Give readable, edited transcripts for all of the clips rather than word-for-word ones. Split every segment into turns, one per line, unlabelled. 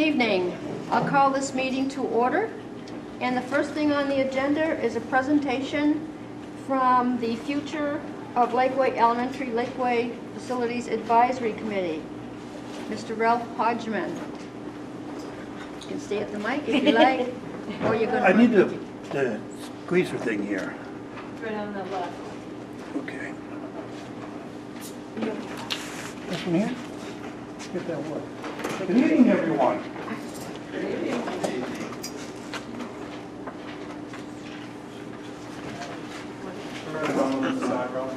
evening. I'll call this meeting to order. And the first thing on the agenda is a presentation from the Future of Lakeway Elementary Lakeway Facilities Advisory Committee. Mr. Ralph Hodgman. You can stay at the mic if you like. Or you're going to...
I need the squeezer thing here.
Right on the left.
Okay. This one here? Get that one. Good evening, everyone.
Good evening.
On the side, Ralph.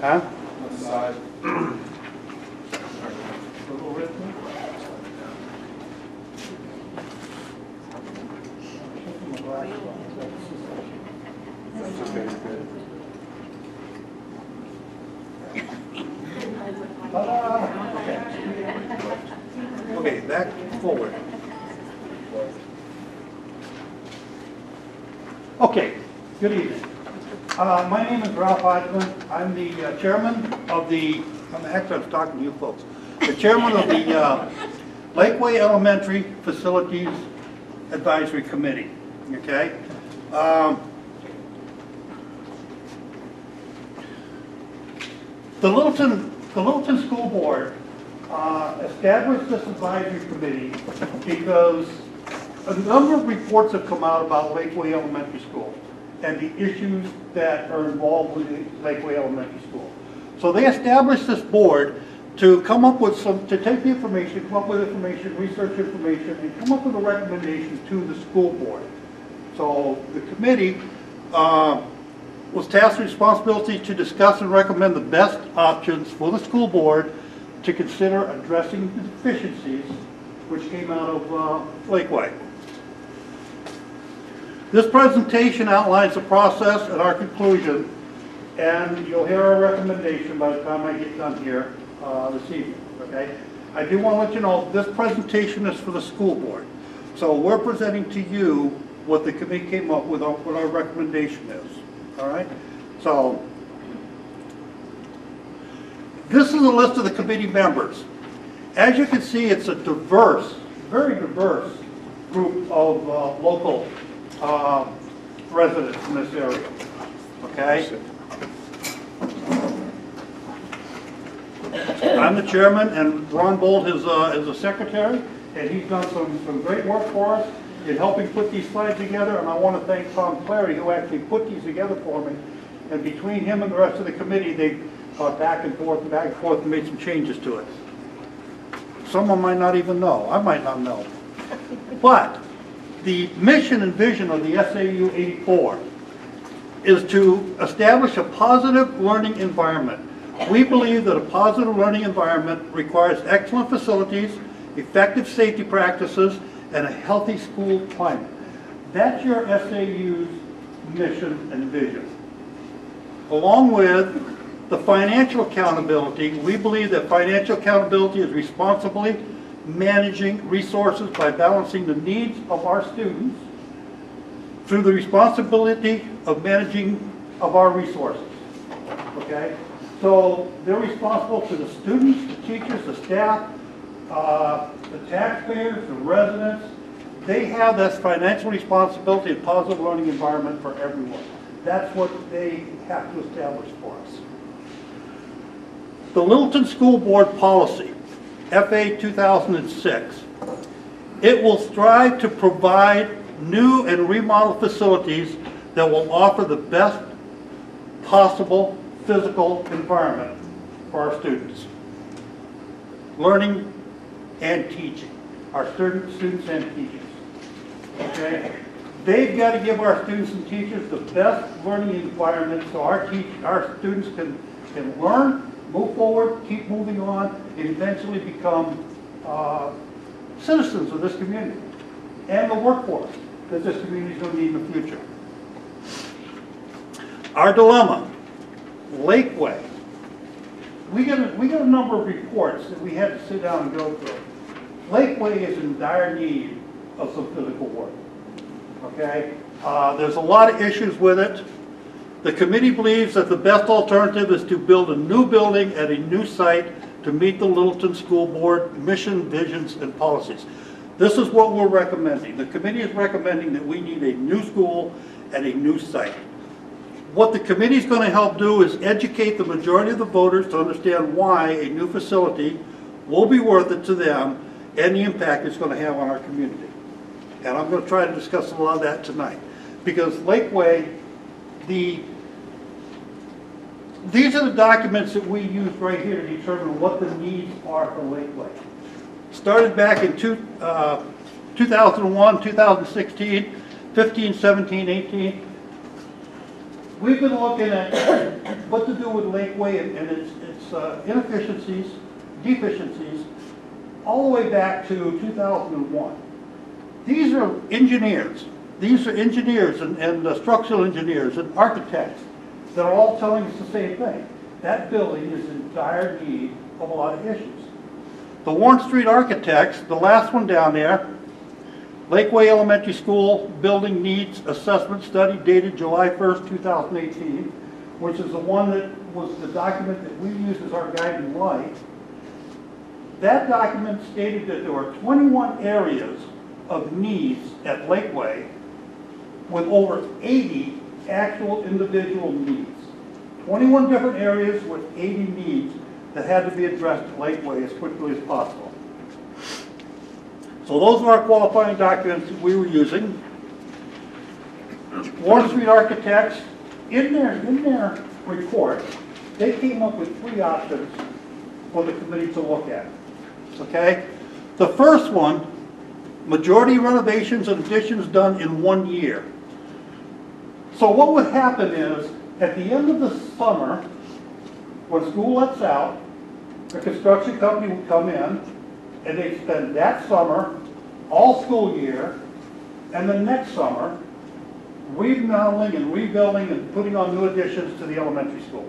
Huh?
On the side.
A little red one?
That's okay, good.
Okay, back forward. Okay, good evening. My name is Ralph Hodgman. I'm the chairman of the, actually I was talking to you folks, the chairman of the Lakeway Elementary Facilities Advisory Committee, okay? The Littleton School Board established this advisory committee because a number of reports have come out about Lakeway Elementary School and the issues that are involved with Lakeway Elementary School. So they established this board to come up with to take the information, come up with information, research information, and come up with a recommendation to the school board. So the committee was tasked with responsibility to discuss and recommend the best options for the school board to consider addressing the deficiencies which came out of Lakeway. This presentation outlines the process and our conclusion, and you'll hear our recommendation by the time I get done here this evening, okay? I do want to let you know this presentation is for the school board. So we're presenting to you what the committee came up with, what our recommendation is, all right? So this is a list of the committee members. As you can see, it's a diverse, very diverse group of local residents in this area, okay? I'm the chairman, and Ron Bolt is the secretary, and he's done some great work for us in helping put these slides together, and I want to thank Tom Clary, who actually put these together for me, and between him and the rest of the committee, they back and forth, and made some changes to it. Someone might not even know. I might not know. But the mission and vision of the SAU 84 is to establish a positive learning environment. We believe that a positive learning environment requires excellent facilities, effective safety practices, and a healthy school climate. That's your SAU's mission and vision. Along with the financial accountability, we believe that financial accountability is responsibly managing resources by balancing the needs of our students through the responsibility of managing of our resources, okay? So they're responsible to the students, the teachers, the staff, the taxpayers, the residents. They have this financial responsibility and positive learning environment for everyone. That's what they have to establish for us. The Littleton School Board Policy, FA 2006, it will strive to provide new and remodeled facilities that will offer the best possible physical environment for our students. Learning and teaching, our students and teachers, okay? They've got to give our students and teachers the best learning environment so our students can learn, move forward, keep moving on, and eventually become citizens of this community and the workforce that this community is going to need in the future. Our dilemma, Lakeway. We got a number of reports that we had to sit down and go through. Lakeway is in dire need of some physical work, okay? There's a lot of issues with it. The committee believes that the best alternative is to build a new building at a new site to meet the Littleton School Board mission, visions, and policies. This is what we're recommending. The committee is recommending that we need a new school and a new site. What the committee is going to help do is educate the majority of the voters to understand why a new facility will be worth it to them and the impact it's going to have on our community. And I'm going to try to discuss a lot of that tonight. Because Lakeway, these are the documents that we use right here to determine what the needs are for Lakeway. Started back in 2001, 2016, 15, 17, 18. We've been looking at what to do with Lakeway and its inefficiencies, deficiencies, all the way back to 2001. These are engineers. These are engineers and structural engineers and architects that are all telling us the same thing. That building is in dire need of a lot of issues. The Warren Street architects, the last one down there, Lakeway Elementary School Building Needs Assessment Study dated July 1st, 2018, which is the one that was the document that we used as our guiding light. That document stated that there were 21 areas of needs at Lakeway with over 80 actual individual needs. 21 different areas with 80 needs that had to be addressed at Lakeway as quickly as possible. So those are our qualifying documents that we were using. Warren Street Architects, in their report, they came up with 3 options for the committee to look at. Okay? The first one, majority renovations and additions done in 1 year. So what would happen is, at the end of the summer, when school lets out, the construction company would come in, and they'd spend that summer, all school year, and the next summer, remodeling and rebuilding and putting on new additions to the elementary school.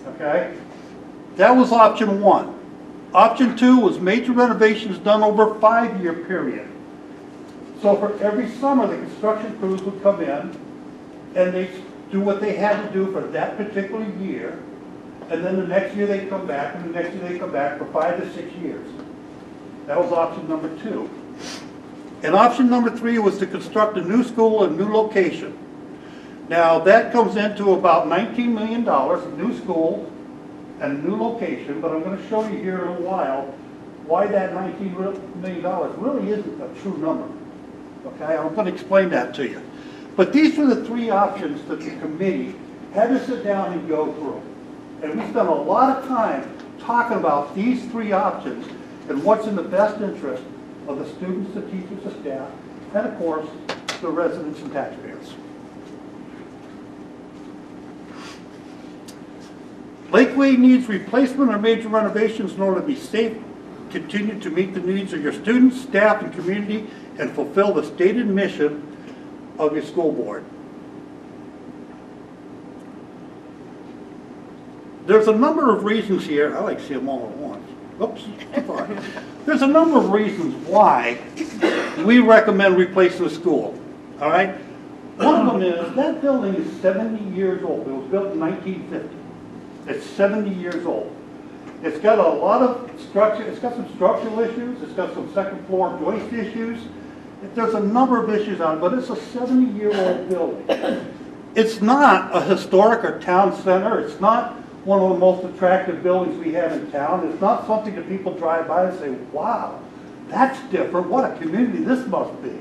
Okay? That was option 1. Option 2 was major renovations done over a 5-year period. So for every summer, the construction crews would come in, and they'd do what they had to do for that particular year, and then the next year they'd come back, and the next year they'd come back for 5 to 6 years. That was option number 2. And option number 3 was to construct a new school and new location. Now that comes into about $19 million, a new school and a new location, but I'm going to show you here in a while why that $19 million really isn't a true number. Okay, I'm going to explain that to you. But these were the 3 options that the committee had to sit down and go through. And we spent a lot of time talking about these 3 options and what's in the best interest of the students, the teachers, the staff, and of course, the residents and taxpayers. Lakeway needs replacement or major renovations in order to be safe, continue to meet the needs of your students, staff, and community, and fulfill the stated mission of your school board. There's a number of reasons here. I like to see them all at once. Oops, too far. There's a number of reasons why we recommend replacing the school. All right? One of them is that building is 70 years old. It was built in 1950. It's 70 years old. It's got a lot of structure. It's got some structural issues. It's got some second floor joist issues. There's a number of issues on it, but it's a 70-year-old building. It's not a historic or town center. It's not one of the most attractive buildings we have in town. It's not something that people drive by and say, wow, that's different. What a community this must be.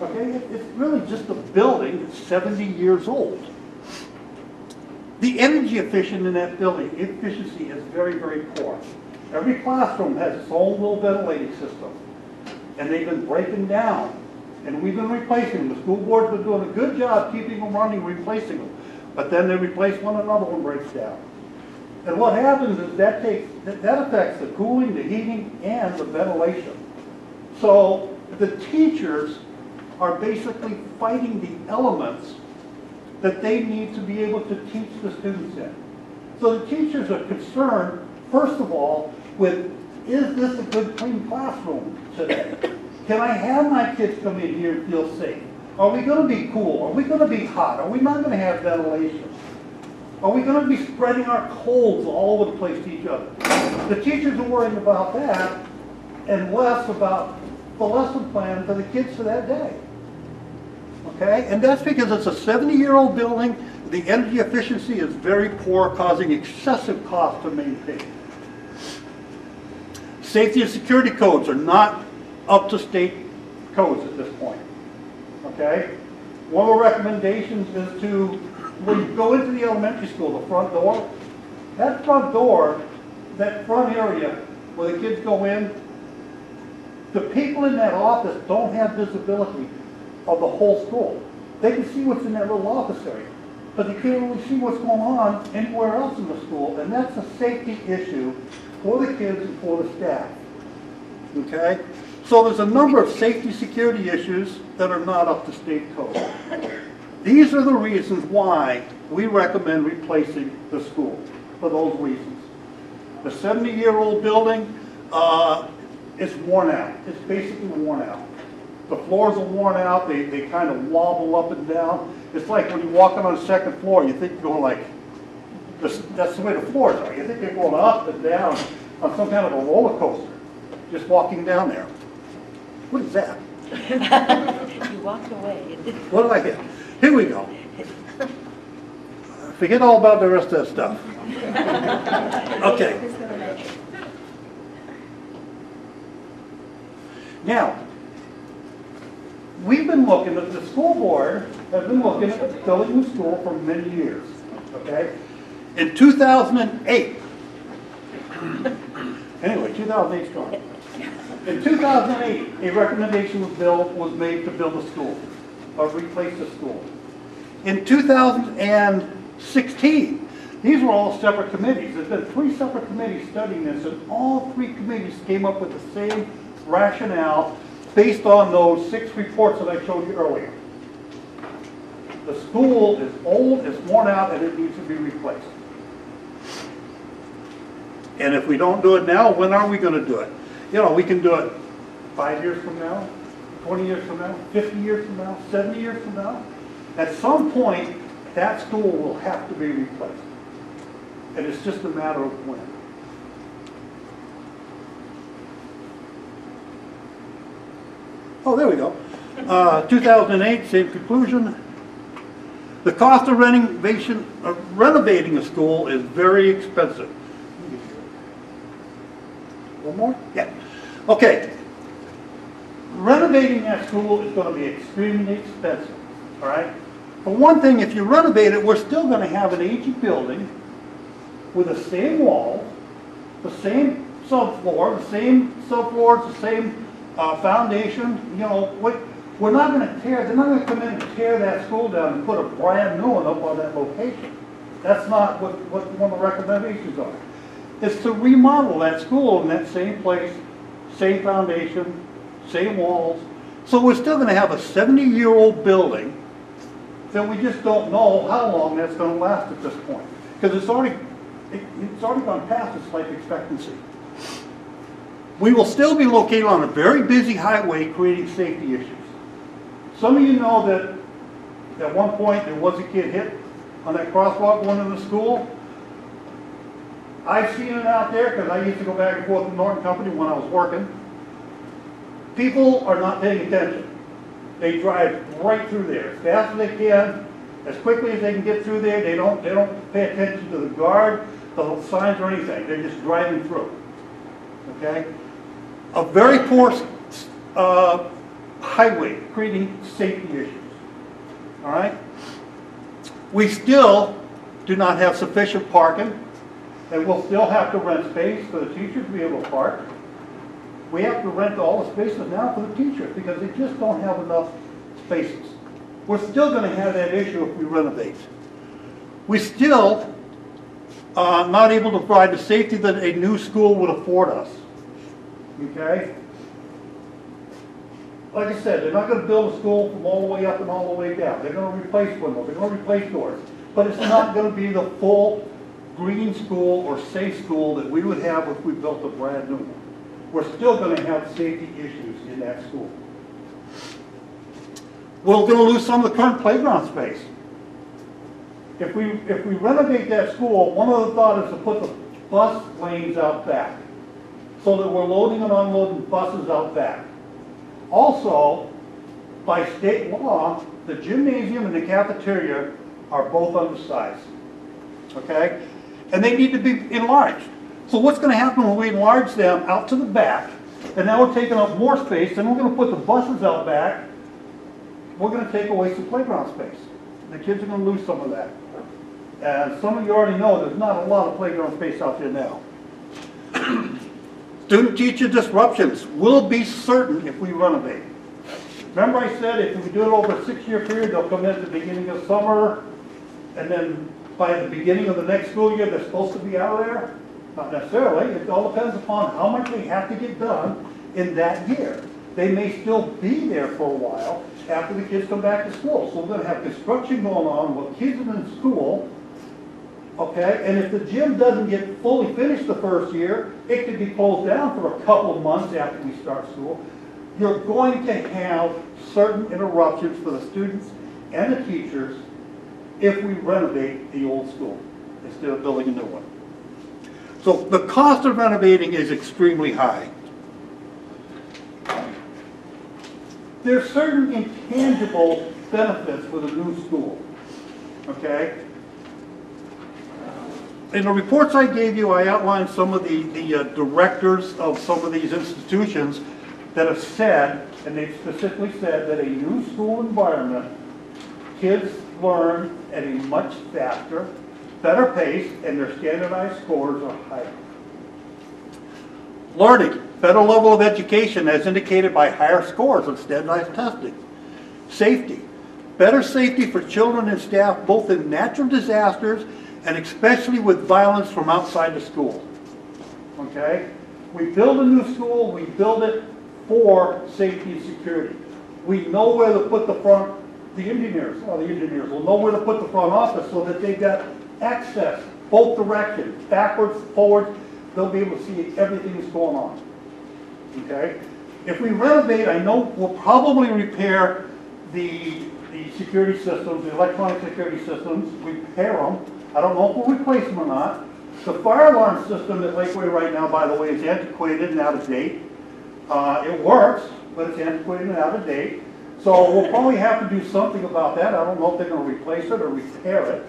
Okay, it's really just a building that's 70 years old. The energy efficient in that building, efficiency is very, very poor. Every classroom has its own little ventilating system. And they've been breaking down. And we've been replacing them. The school board's been doing a good job keeping them running, replacing them. But then they replace one, another one breaks down. And what happens is that affects the cooling, the heating, and the ventilation. So the teachers are basically fighting the elements that they need to be able to teach the students in. So the teachers are concerned, first of all, with, is this a good, clean classroom today? Can I have my kids come in here and feel safe? Are we going to be cool? Are we going to be hot? Are we not going to have ventilation? Are we going to be spreading our colds all over the place to each other? The teachers are worrying about that and less about the lesson plan for the kids for that day. Okay, and that's because it's a 70-year-old building. The energy efficiency is very poor, causing excessive cost to maintain. Safety and security codes are not up to state codes at this point. Okay, one of the recommendations is to, when you go into the elementary school, the front door, that front door, that front area where the kids go in, the people in that office don't have visibility of the whole school. They can see what's in that little office area, but they can't really see what's going on anywhere else in the school, and that's a safety issue for the kids and for the staff. Okay? So there's a number of safety security issues that are not up to state code. These are the reasons why we recommend replacing the school, for those reasons. The 70-year-old building is worn out. It's basically worn out. The floors are worn out. They kind of wobble up and down. It's like when you're walking on the second floor, you think you're going like, that's the way the floors are. You think you're going up and down on some kind of a roller coaster, just walking down there. What is that?
You walked away.
What did I hit? Here we go. Forget all about the rest of that stuff. Okay. Now, we've been looking at, the school board has been looking at building the school for many years, okay? In 2008, anyway, 2008's gone. In 2008, a recommendation was made to build a school, or replace the school. In 2016, these were all separate committees. There's been 3 separate committees studying this, and all 3 committees came up with the same rationale based on those 6 reports that I showed you earlier. The school is old, it's worn out, and it needs to be replaced. And if we don't do it now, when are we going to do it? You know, we can do it 5 years from now, 20 years from now, 50 years from now, 70 years from now. At some point, that school will have to be replaced. And it's just a matter of when. Oh, there we go. 2008, same conclusion. The cost of renovating a school is very expensive. One more? Yeah. Okay. Renovating that school is going to be extremely expensive. All right? For one thing, if you renovate it, we're still going to have an aging building with the same walls, the same subfloor, the same subfloors, the same foundation. You know, we're not going to tear, they're not going to come in and tear that school down and put a brand new one up on that location. That's not what one of the recommendations are. It's to remodel that school in that same place, same foundation, same walls. So we're still going to have a 70-year-old building that we just don't know how long that's going to last at this point. Because it's already gone past its life expectancy. We will still be located on a very busy highway creating safety issues. Some of you know that at one point there was a kid hit on that crosswalk going to the school. I've seen it out there because I used to go back and forth to Norton Company when I was working. People are not paying attention. They drive right through there as fast as they can, as quickly as they can get through there. They don't pay attention to the guard, the signs, or anything. They're just driving through. Okay? A very poor highway creating safety issues. All right? We still do not have sufficient parking, and we'll still have to rent space for the teachers to be able to park. We have to rent all the spaces now for the teachers because they just don't have enough spaces. We're still going to have that issue if we renovate. We still are not able to provide the safety that a new school would afford us. Okay? Like I said, they're not going to build a school from all the way up and all the way down. They're going to replace windows, they're going to replace doors. But it's not going to be the full green school or safe school that we would have if we built a brand new one. We're still going to have safety issues in that school. We're going to lose some of the current playground space. If we renovate that school, one of the thoughts is to put the bus lanes out back so that we're loading and unloading buses out back. Also, by state law, the gymnasium and the cafeteria are both undersized, okay? And they need to be enlarged. So what's gonna happen when we enlarge them out to the back, and now we're taking up more space, and we're gonna put the buses out back, we're gonna take away some playground space. The kids are gonna lose some of that. And some of you already know there's not a lot of playground space out there now. Student-teacher disruptions will be certain if we renovate. Remember I said if we do it over a 6-year period, they'll come in at the beginning of summer, and then by the beginning of the next school year, they're supposed to be out of there? Not necessarily. It all depends upon how much they have to get done in that year. They may still be there for a while after the kids come back to school. So we're going to have construction going on while kids are in school. Okay, and if the gym doesn't get fully finished the first year, it could be closed down for a couple of months after we start school. You're going to have certain interruptions for the students and the teachers if we renovate the old school instead of building a new one. So the cost of renovating is extremely high. There's certain intangible benefits for the new school, okay? In the reports I gave you, I outlined some of the directors of some of these institutions that have said, and they've specifically said, that a new school environment, kids learn at a much faster, better pace, and their standardized scores are higher. Learning, better level of education as indicated by higher scores on standardized testing. Safety, better safety for children and staff both in natural disasters and especially with violence from outside the school. Okay? We build a new school, we build it for safety and security. We know where to put the engineers will know where to put the front office so that they've got access both directions, backwards, forward. They'll be able to see everything that's going on. Okay? If we renovate, I know we'll probably repair the security systems, the electronic security systems, repair them. I don't know if we'll replace them or not. The fire alarm system at Lakeway right now, by the way, is antiquated and out of date. It works, but it's antiquated and out of date. So we'll probably have to do something about that. I don't know if they're going to replace it or repair it.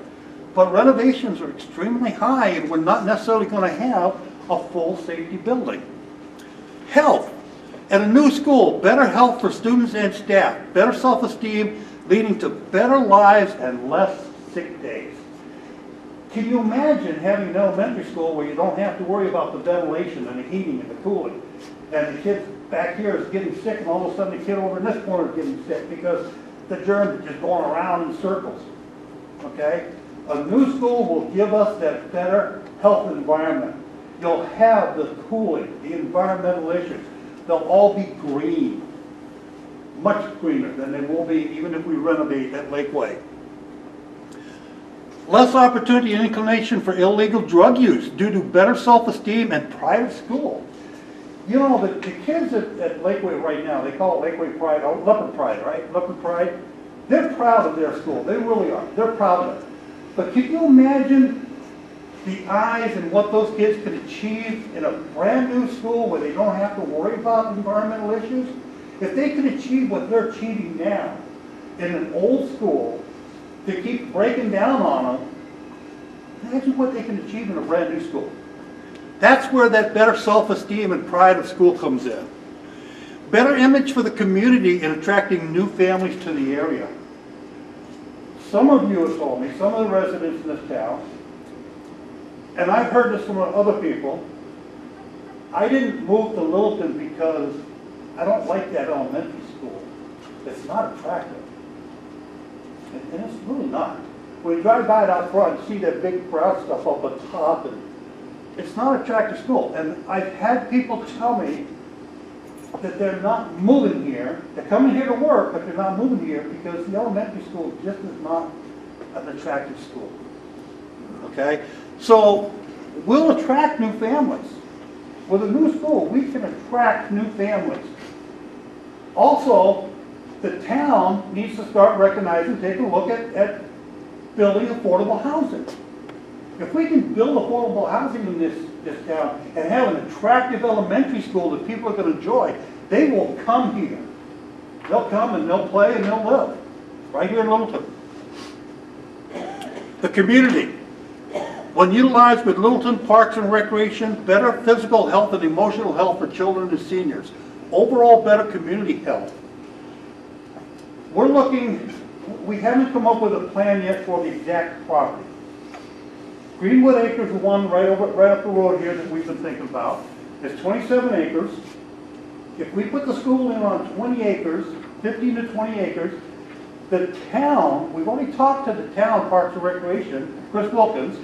But renovations are extremely high, and we're not necessarily going to have a full safety building. Health. At a new school, better health for students and staff, better self-esteem, leading to better lives and less sick days. Can you imagine having an elementary school where you don't have to worry about the ventilation and the heating and the cooling, and the kid back here is getting sick, and all of a sudden the kid over in this corner is getting sick because the germs are just going around in circles? Okay? A new school will give us that better health environment. You'll have the cooling, the environmental issues. They'll all be green, much greener than they will be even if we renovate at Lakeway. Less opportunity and inclination for illegal drug use due to better self-esteem and pride of school. You know, the kids at Lakeway right now, they call it Lakeway Pride, or Littleton Pride, right? Littleton Pride. They're proud of their school. They really are. They're proud of it. But can you imagine the eyes and what those kids could achieve in a brand new school where they don't have to worry about environmental issues? If they could achieve what they're achieving now in an old school, to keep breaking down on them, imagine what they can achieve in a brand new school. That's where that better self-esteem and pride of school comes in. Better image for the community in attracting new families to the area. Some of you have told me, some of the residents in this town, and I've heard this from other people, I didn't move to Littleton because I don't like that elementary school. It's not attractive. And it's really not. When you drive by it out front, you see that big brown stuff up on top, and it's not an attractive school. And I've had people tell me that they're not moving here. They're coming here to work, but they're not moving here because the elementary school just is not an attractive school. Okay? So we'll attract new families. With a new school, we can attract new families. Also, the town needs to start recognizing, taking a look at building affordable housing. If we can build affordable housing in this town and have an attractive elementary school that people are going to enjoy, they will come here. They'll come and they'll play and they'll live, right here in Littleton. The community. When utilized with Littleton Parks and Recreation, better physical health and emotional health for children and seniors. Overall better community health. We're looking, we haven't come up with a plan yet for the exact property. Greenwood Acres is one right up the road here that we've been thinking about. It's 27 acres. If we put the school in on 20 acres, 15 to 20 acres, the town, we've already talked to the town Parks and Recreation, Chris Wilkins,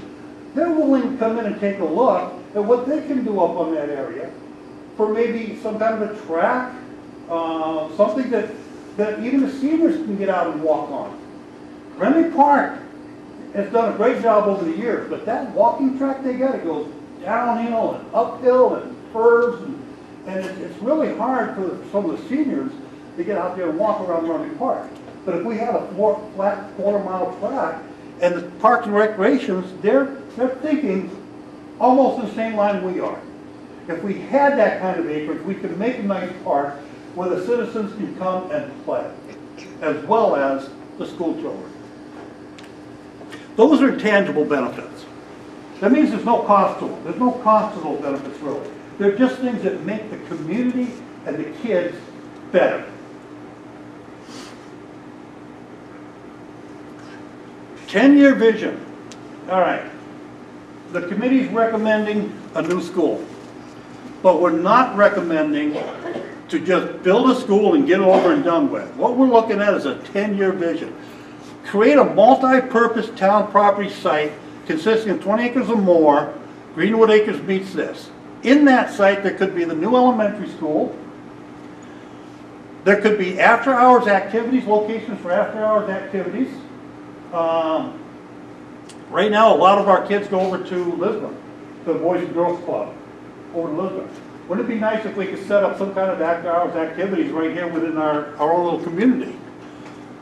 they're willing to come in and take a look at what they can do up on that area for maybe some kind of a track, something that even the seniors can get out and walk on. Remy Park has done a great job over the years, but that walking track they got, it goes downhill and uphill and curves, and it's really hard for some of the seniors to get out there and walk around Remy Park. But if we have a flat quarter-mile track, and the Parks and Recreations, they're thinking almost in the same line we are. If we had that kind of acreage, we could make a nice park where the citizens can come and play, as well as the school children. Those are tangible benefits. That means there's no cost to them. There's no cost to those benefits, really. They're just things that make the community and the kids better. TenYear Vision. All right. The committee's recommending a new school, but we're not recommending to just build a school and get it over and done with. What we're looking at is a 10-year vision. Create a multi-purpose town property site consisting of 20 acres or more. Greenwood Acres meets this. In that site, there could be the new elementary school. There could be after-hours activities, locations for after-hours activities. Right now, a lot of our kids go over to Lisbon, to the Boys and Girls Club, over to Lisbon. Wouldn't it be nice if we could set up some kind of after-hours activities right here within our own little community?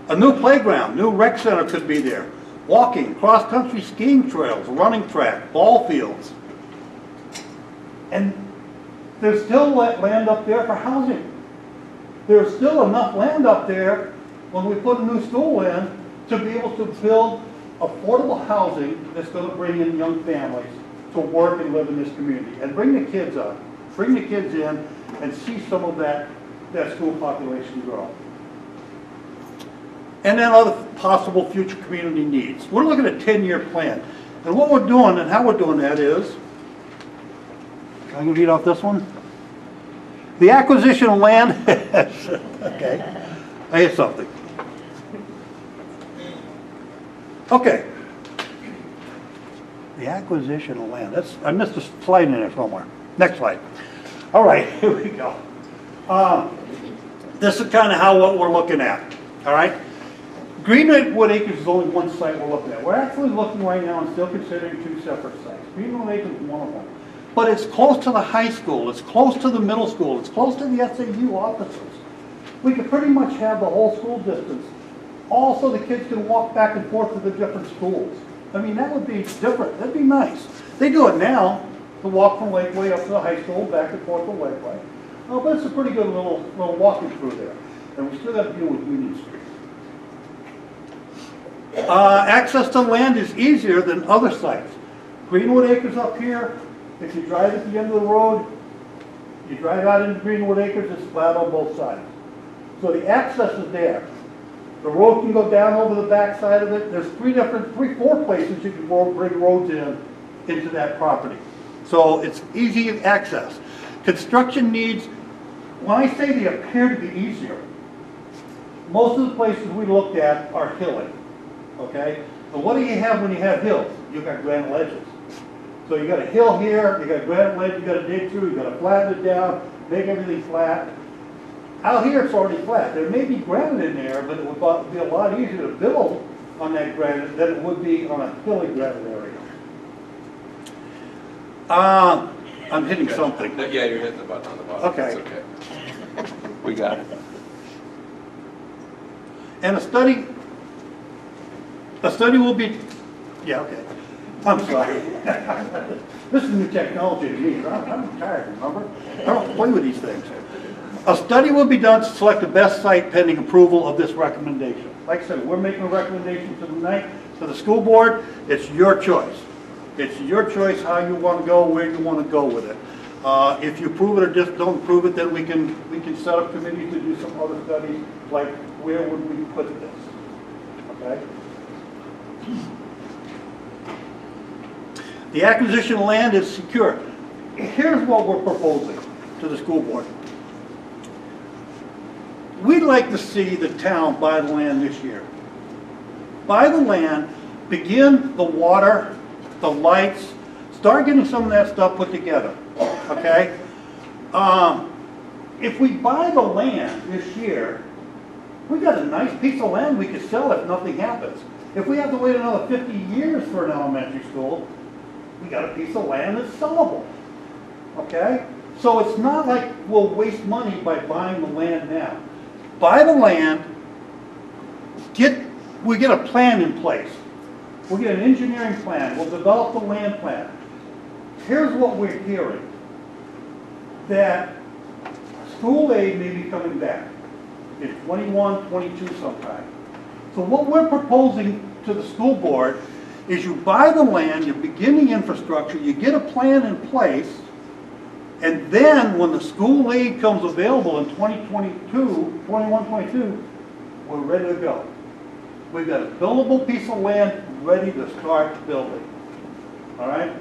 A new playground, new rec center could be there. Walking, cross-country skiing trails, running track, ball fields. And there's still land up there for housing. There's still enough land up there when we put a new school in to be able to build affordable housing that's going to bring in young families to work and live in this community. And bring the kids up, bring the kids in and see some of that school population grow. And then other possible future community needs. We're looking at a 10-year plan. And what we're doing and how we're doing that is, I'm going to read off this one. The acquisition of land, okay, I hear something. Okay. The acquisition of land, I missed a slide in there somewhere. Next slide. All right, here we go. This is kind of what we're looking at, all right? Greenwood Acres is only one site we're looking at. We're actually looking right now and still considering two separate sites. Greenwood Acres is one of them. But it's close to the high school, it's close to the middle school, it's close to the SAU offices. We could pretty much have the whole school distance. Also, the kids can walk back and forth to the different schools. I mean, that would be different, that'd be nice. They do it now, to walk from Lakeway up to the high school, back and forth to Lakeway. Oh, but it's a pretty good little walking through there. And we still got to deal with Union Street. Access to land is easier than other sites. Greenwood Acres up here, if you drive at the end of the road, you drive out into Greenwood Acres, it's flat on both sides. So the access is there. The road can go down over the back side of it. There's four places you can bring roads into that property. So it's easy access. Construction needs, when I say they appear to be easier, most of the places we looked at are hilly. Okay? But what do you have when you have hills? You've got granite ledges. So you got a hill here, you got granite ledge, you got to dig through, you got to flatten it down, make everything flat. Out here it's already flat. There may be granite in there, but it would be a lot easier to build on that granite than it would be on a hilly granite area. I'm hitting something.
Yeah, you're hitting the button on the bottom.
Okay.
That's okay. We got it.
And a study will be, yeah, okay. I'm sorry. This is new technology to me. I'm tired, remember? I don't play with these things. A study will be done to select the best site pending approval of this recommendation. Like I said, we're making a recommendation tonight to the school board. It's your choice. It's your choice how you want to go, where you want to go with it. If you approve it or just don't approve it, then we can set up committees to do some other studies, like where would we put this, okay? The acquisition of land is secure. Here's what we're proposing to the school board. We'd like to see the town buy the land this year. Buy the land, begin the water, the lights, start getting some of that stuff put together, okay? If we buy the land this year, we got a nice piece of land we could sell if nothing happens. If we have to wait another 50 years for an elementary school, we got a piece of land that's sellable, okay? So it's not like we'll waste money by buying the land now. Buy the land, we get a plan in place. We'll get an engineering plan, we'll develop the land plan. Here's what we're hearing, that school aid may be coming back in 21, 22 sometime. So what we're proposing to the school board is you buy the land, you begin the infrastructure, you get a plan in place, and then when the school aid comes available in 2022, 21, 22, we're ready to go. We've got a buildable piece of land ready to start building. All right?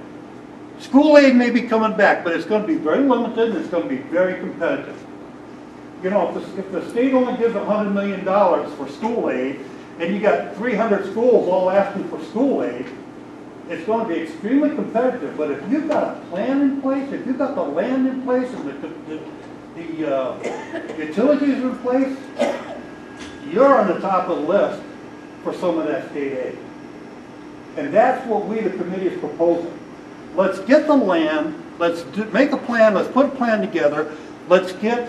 School aid may be coming back, but it's going to be very limited and it's going to be very competitive. You know, if the state only gives $100 million for school aid, and you got 300 schools all asking for school aid, it's going to be extremely competitive. But if you've got a plan in place, if you've got the land in place and the utilities in place, you're on the top of the list for some of that state aid. And that's what we, the committee, is proposing. Let's get the land, let's make a plan, let's put a plan together, let's get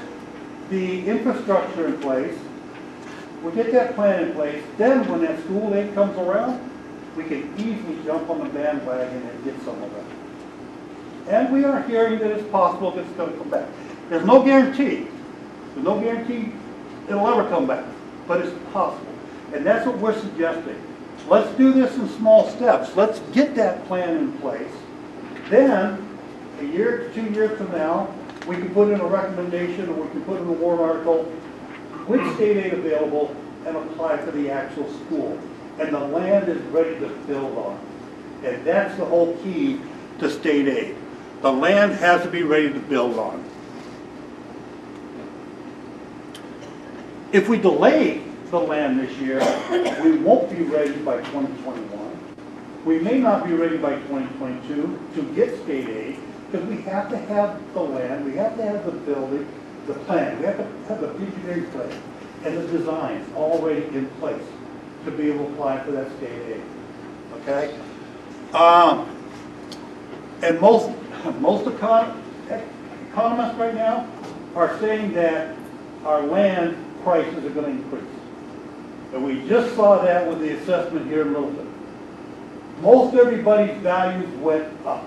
the infrastructure in place. We'll get that plan in place, then when that school aid comes around, we can easily jump on the bandwagon and get some of it. And we are hearing that it's possible that it's going to come back. There's no guarantee. There's no guarantee it'll ever come back, but it's possible. And that's what we're suggesting. Let's do this in small steps. Let's get that plan in place. Then, a year, 2 years from now, we can put in a recommendation or we can put in a warrant article with state aid available and apply for the actual school. And the land is ready to build on. And that's the whole key to state aid. The land has to be ready to build on. If we delay the land this year, we won't be ready by 2021. We may not be ready by 2022 to get state aid because we have to have the land, we have to have the building, the plan, we have to have the engineering plan and the designs already in place to be able to apply for that state aid. Okay? And most economists right now are saying that our land prices are going to increase. And we just saw that with the assessment here in Littleton. Most everybody's values went up.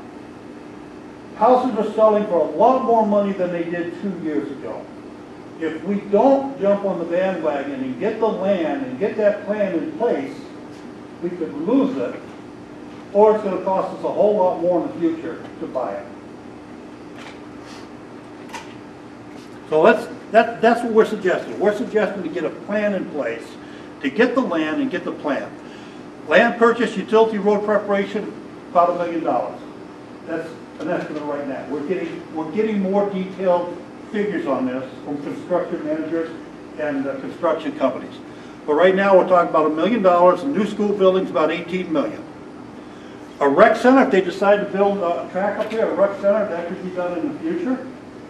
Houses are selling for a lot more money than they did 2 years ago. If we don't jump on the bandwagon and get the land and get that plan in place, we could lose it, or it's going to cost us a whole lot more in the future to buy it. So that's what we're suggesting. We're suggesting to get a plan in place, to get the land and get the plan. Land purchase, utility road preparation, about $1 million. That's an estimate right now. We're getting more detailed figures on this from construction managers and construction companies. But right now we're talking about $1 million, and new school buildings about $18 million. A rec center, if they decide to build a track up here, a rec center, that could be done in the future.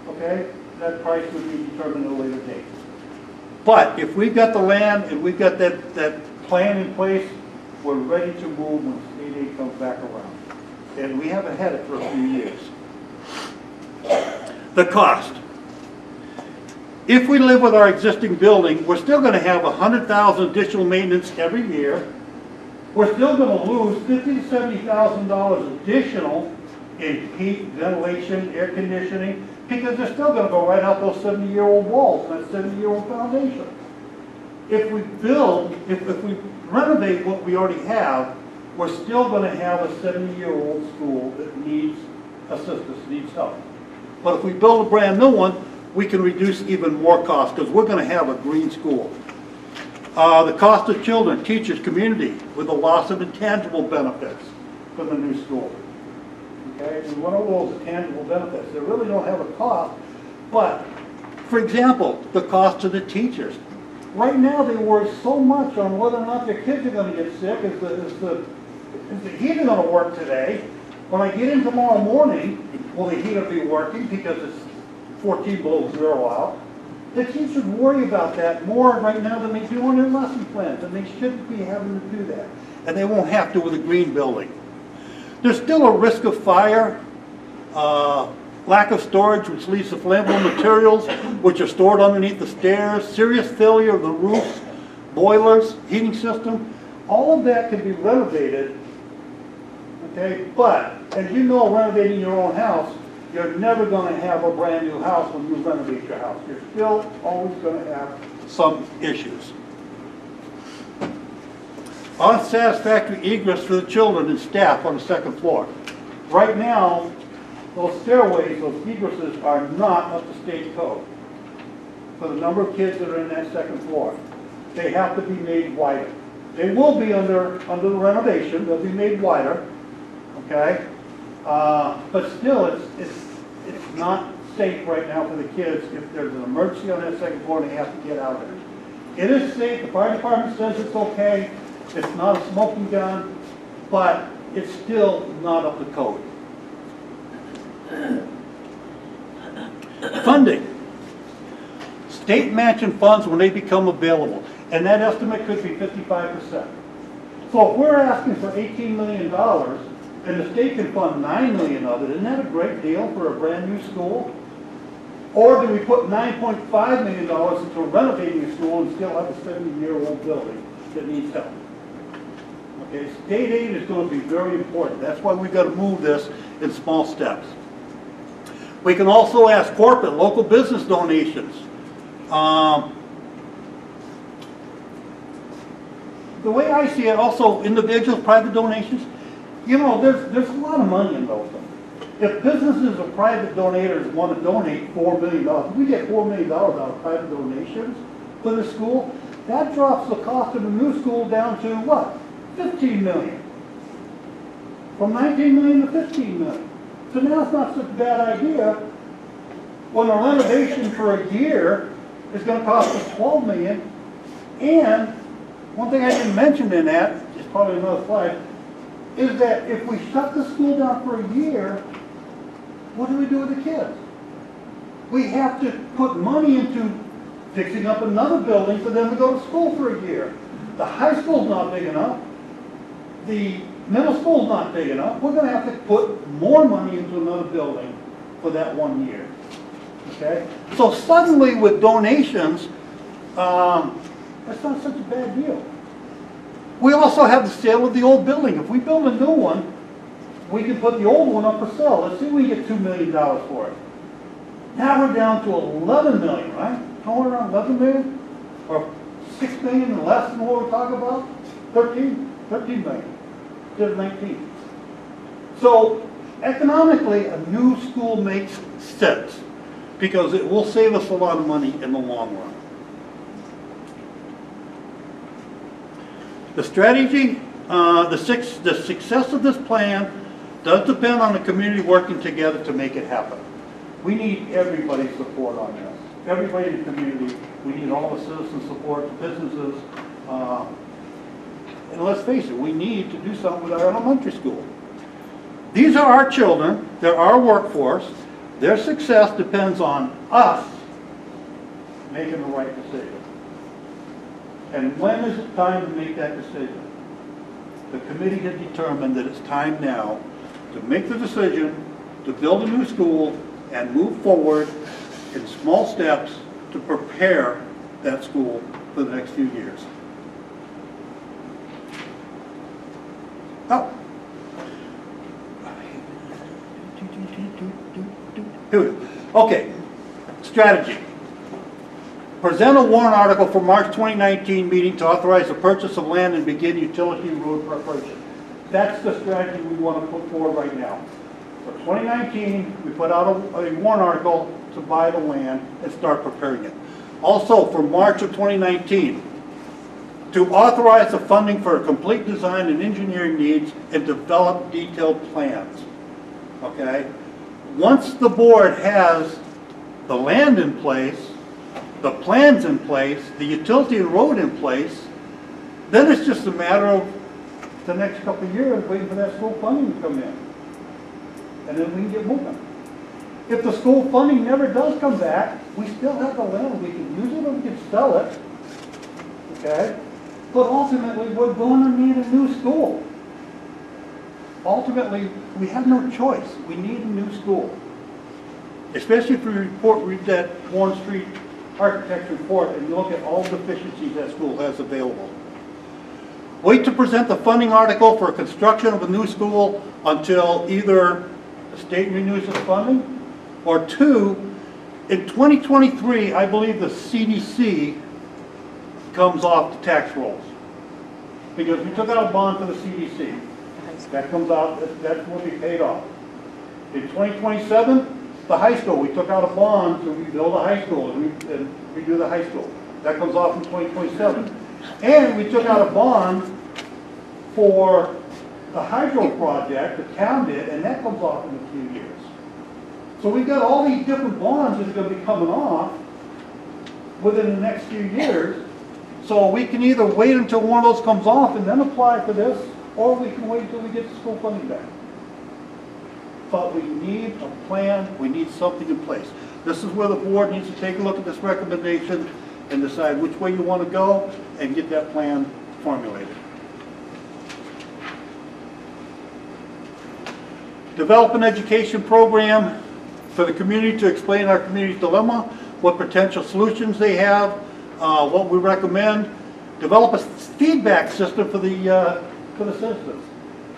Okay, that price would be determined at a later date. But if we've got the land and we've got that plan in place, we're ready to move when state aid comes back around. And we haven't had it for a few years. The cost. If we live with our existing building, we're still going to have $100,000 additional maintenance every year. We're still going to lose $50,000 to $70,000 additional in heat, ventilation, air conditioning, because they're still gonna go right out those 70-year-old walls and that 70-year-old foundation. If we build, if we renovate what we already have, we're still gonna have a 70-year-old school that needs assistance, needs help. But if we build a brand new one, we can reduce even more costs because we're gonna have a green school. The cost of children, teachers, community, with the loss of intangible benefits from the new school. Okay, we want all those intangible benefits. They really don't have a cost, but, for example, the cost to the teachers. Right now, they worry so much on whether or not their kids are going to get sick. Is the heater going to work today? When I get in tomorrow morning, will the heater be working because it's 14 below zero out? The teachers worry about that more right now than they do on their lesson plans, and they shouldn't be having to do that. And they won't have to with a green building. There's still a risk of fire, lack of storage, which leads to flammable materials, which are stored underneath the stairs, serious failure of the roofs, boilers, heating system. All of that can be renovated, okay? But, as you know, renovating your own house, you're never going to have a brand new house when you renovate your house. You're still always going to have some issues. Unsatisfactory egress for the children and staff on the second floor. Right now, those stairways, those egresses are not up to state code for the number of kids that are in that second floor. They have to be made wider. They will be under the renovation. They'll be made wider, okay? But still, it's not safe right now for the kids if there's an emergency on that second floor and they have to get out of it. It is safe. The fire department says it's okay. It's not a smoking gun, but it's still not up to code. Funding. State matching funds when they become available, and that estimate could be 55%. So if we're asking for $18 million, and the state can fund $9 million of it, isn't that a great deal for a brand new school? Or do we put $9.5 million into renovating a school and still have a 70-year-old building that needs help? Okay, state aid is going to be very important. That's why we've got to move this in small steps. We can also ask corporate, local business donations. The way I see it, also individual, private donations, you know, there's a lot of money in those things. If businesses or private donors want to donate $4 million, we get $4 million out of private donations for the school, that drops the cost of the new school down to what? $15 million. From $19 million to $15 million. So now it's not such a bad idea when a renovation for a year is going to cost us $12 million. And one thing I didn't mention in that, it's probably another slide, is that if we shut the school down for a year, what do we do with the kids? We have to put money into fixing up another building for them to go to school for a year. The high school's not big enough. The middle school's not big enough. We're going to have to put more money into another building for that 1 year. Okay? So suddenly with donations, that's not such a bad deal. We also have the sale of the old building. If we build a new one, we can put the old one up for sale. Let's see if we can get $2 million for it. Now we're down to $11 million, right? Somewhere around $11 million? Or $6 million less than what we're talking about? 13 million. Instead of 19. So economically, a new school makes sense because it will save us a lot of money in the long run. The strategy, the success of this plan does depend on the community working together to make it happen. We need everybody's support on this. Everybody in the community. We need all the citizen support, the businesses. And let's face it, we need to do something with our elementary school. These are our children. They're our workforce. Their success depends on us making the right decision. And when is it time to make that decision? The committee has determined that it's time now to make the decision to build a new school and move forward in small steps to prepare that school for the next few years. Oh. Here we go. Okay, strategy. Present a warrant article for March 2019 meeting to authorize the purchase of land and begin utility road preparation. That's the strategy we want to put forward right now. For 2019, we put out a warrant article to buy the land and start preparing it. Also, for March of 2019, to authorize the funding for complete design and engineering needs and develop detailed plans. Okay? Once the board has the land in place, the plans in place, the utility and road in place, then it's just a matter of the next couple of years waiting for that school funding to come in. And then we can get moving. If the school funding never does come back, we still have the land. We can use it or we can sell it. Okay? But ultimately, we're going to need a new school. Ultimately, we have no choice. We need a new school. Especially if you read that Warren Street architecture report and you look at all the deficiencies that school has available. Wait to present the funding article for construction of a new school until either the state renews its funding, or two, in 2023, I believe the CDC comes off the tax rolls. Because we took out a bond for the CDC. That comes out, that will be paid off. In 2027, the high school, we took out a bond to rebuild a high school and redo the high school. That comes off in 2027. And we took out a bond for the hydro project, the town did, and that comes off in a few years. So we've got all these different bonds that are going to be coming off within the next few years. So we can either wait until one of those comes off and then apply for this, or we can wait until we get the school funding back. But we need a plan, we need something in place. This is where the board needs to take a look at this recommendation and decide which way you want to go and get that plan formulated. Develop an education program for the community to explain our community's dilemma, what potential solutions they have, what we recommend. Develop a feedback system for the citizens.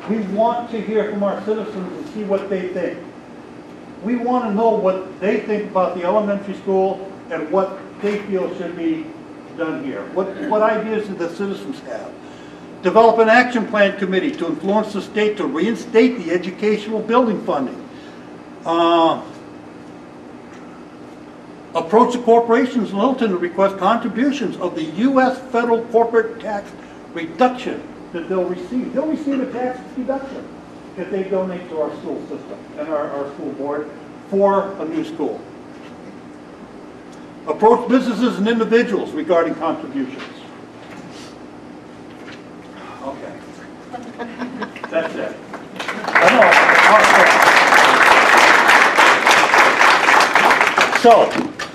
We want to hear from our citizens and see what they think. We want to know what they think about the elementary school and what they feel should be done here. What ideas do the citizens have? Develop an action plan committee to influence the state to reinstate the educational building funding. Approach the corporations in Littleton to request contributions of the U.S. federal corporate tax reduction that they'll receive. They'll receive a tax deduction if they donate to our school system and our school board for a new school. Approach businesses and individuals regarding contributions. Okay. That's it. I know. So,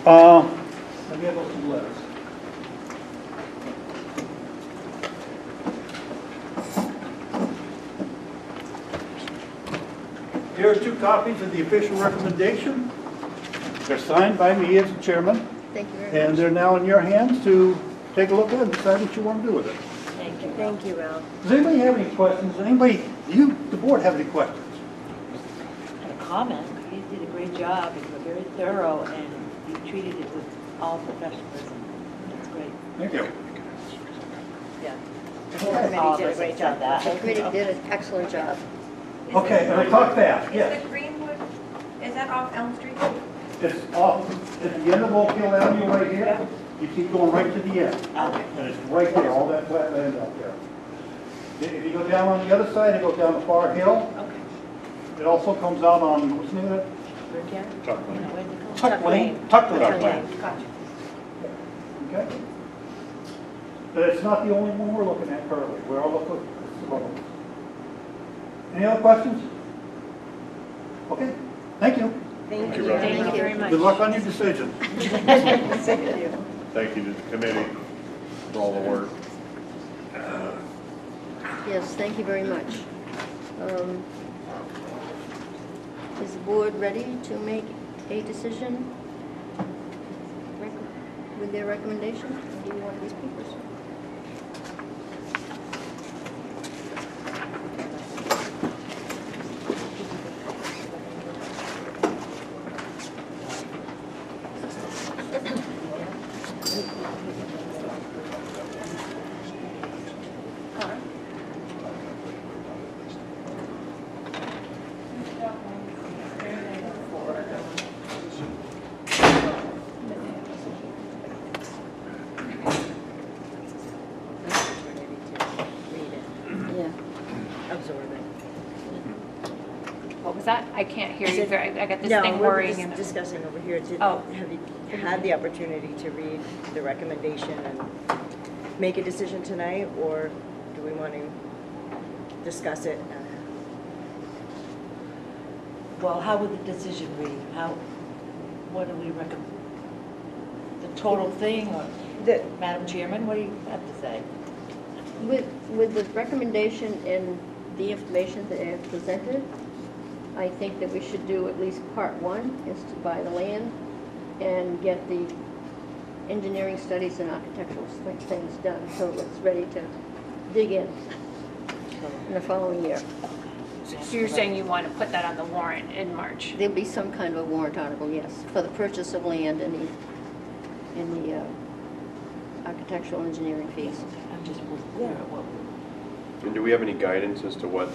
let me have some letters. Here are 2 copies of the official recommendation. They're signed by me as the chairman.
Thank you very much.
And they're now in your hands to take a look at and decide what you want to do with it.
Thank you.
Thank you, Ralph.
Does anybody have any questions? Anybody, the board have any questions?
And a comment, you did a great job, you were very thorough, and you treated it with all professionalism. That's great.
Thank you.
Yeah.
The committee
All of
did a
us
great
have
job.
that.
The committee did an excellent job.
Okay, and I talk fast,
Is
yes.
the Greenwood, is that off Elm Street?
It's off at the end of Oak Hill Avenue right here. You keep going right to the end.
Okay.
And it's right there, all that flat land out there. If you go down on the other side, it goes down to Far Hill.
Okay.
It also comes out on, what's the name of it?
Yeah.
Tuck
You know,
Lane.
where'd they go?
Tuck Lane. Tuck Lane.
Tuck Lane.
Gotcha.
Okay? But it's not the only one we're looking at currently. We're all looking at some other ones. Any other questions? Okay, thank you.
Thank
you,
you.
Rob.
Thank you very much.
Good luck on your decision.
Thank you.
Thank you to the committee for all the work.
Yes, thank you very much. Is the board ready to make a decision with their recommendation? Do you want these papers?
Is that, I can't hear
Is
you
it-
very, I got this
No,
thing
we're
whirring
just
in the.
discussing over here.
Oh.
Have you had the opportunity to read the recommendation and make a decision tonight, or do we want to discuss it?
Well, how would the decision read? What do we recommend? The total thing, or, Madam Chairman, what do you have to say?
With the recommendation and the information that I have presented, I think that we should do at least part one, is to buy the land and get the engineering studies and architectural things done, so it's ready to dig in the following year.
So you're saying you want to put that on the warrant in March?
There'll be some kind of a warrant article, yes, for the purchase of land and the architectural engineering fees.
I'm just clear what.
And do we have any guidance as to what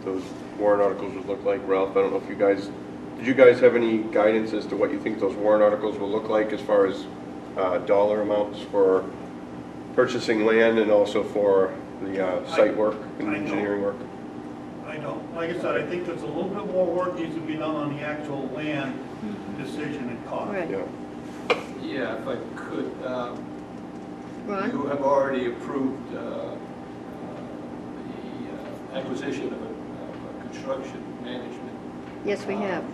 those warrant articles would look like? Ralph, I don't know if did you guys have any guidance as to what you think those warrant articles will look like as far as dollar amounts for purchasing land and also for the site work and
I
engineering work?
I don't. Like I said, I think there's a little bit more work needs to be done on the actual land decision and cost.
Right.
Yeah.
Yeah, if I could,
Ron?
you have already approved the acquisition of a construction management.
Yes, we have.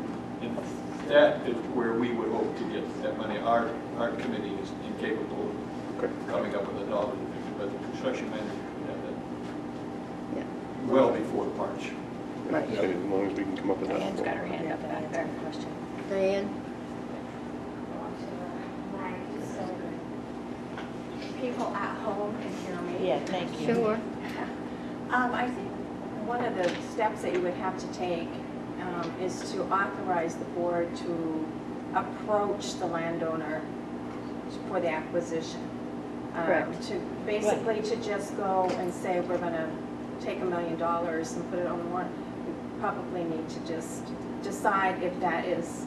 And that is where we would hope to get that money. Our committee is incapable of coming up with a dollar figure, but the construction manager could have that
Yeah.
well before March.
Right.
So as long as we can come up with that.
Diane's got her hand up back there.
Question.
Diane?
People at home can hear me.
Yeah, thank you.
Sure.
I think one of the steps that you would have to take is to authorize the board to approach the landowner for the acquisition.
Correct.
To basically to just go and say, we're going to take $1 million and put it on the warrant. You probably need to just decide if that is,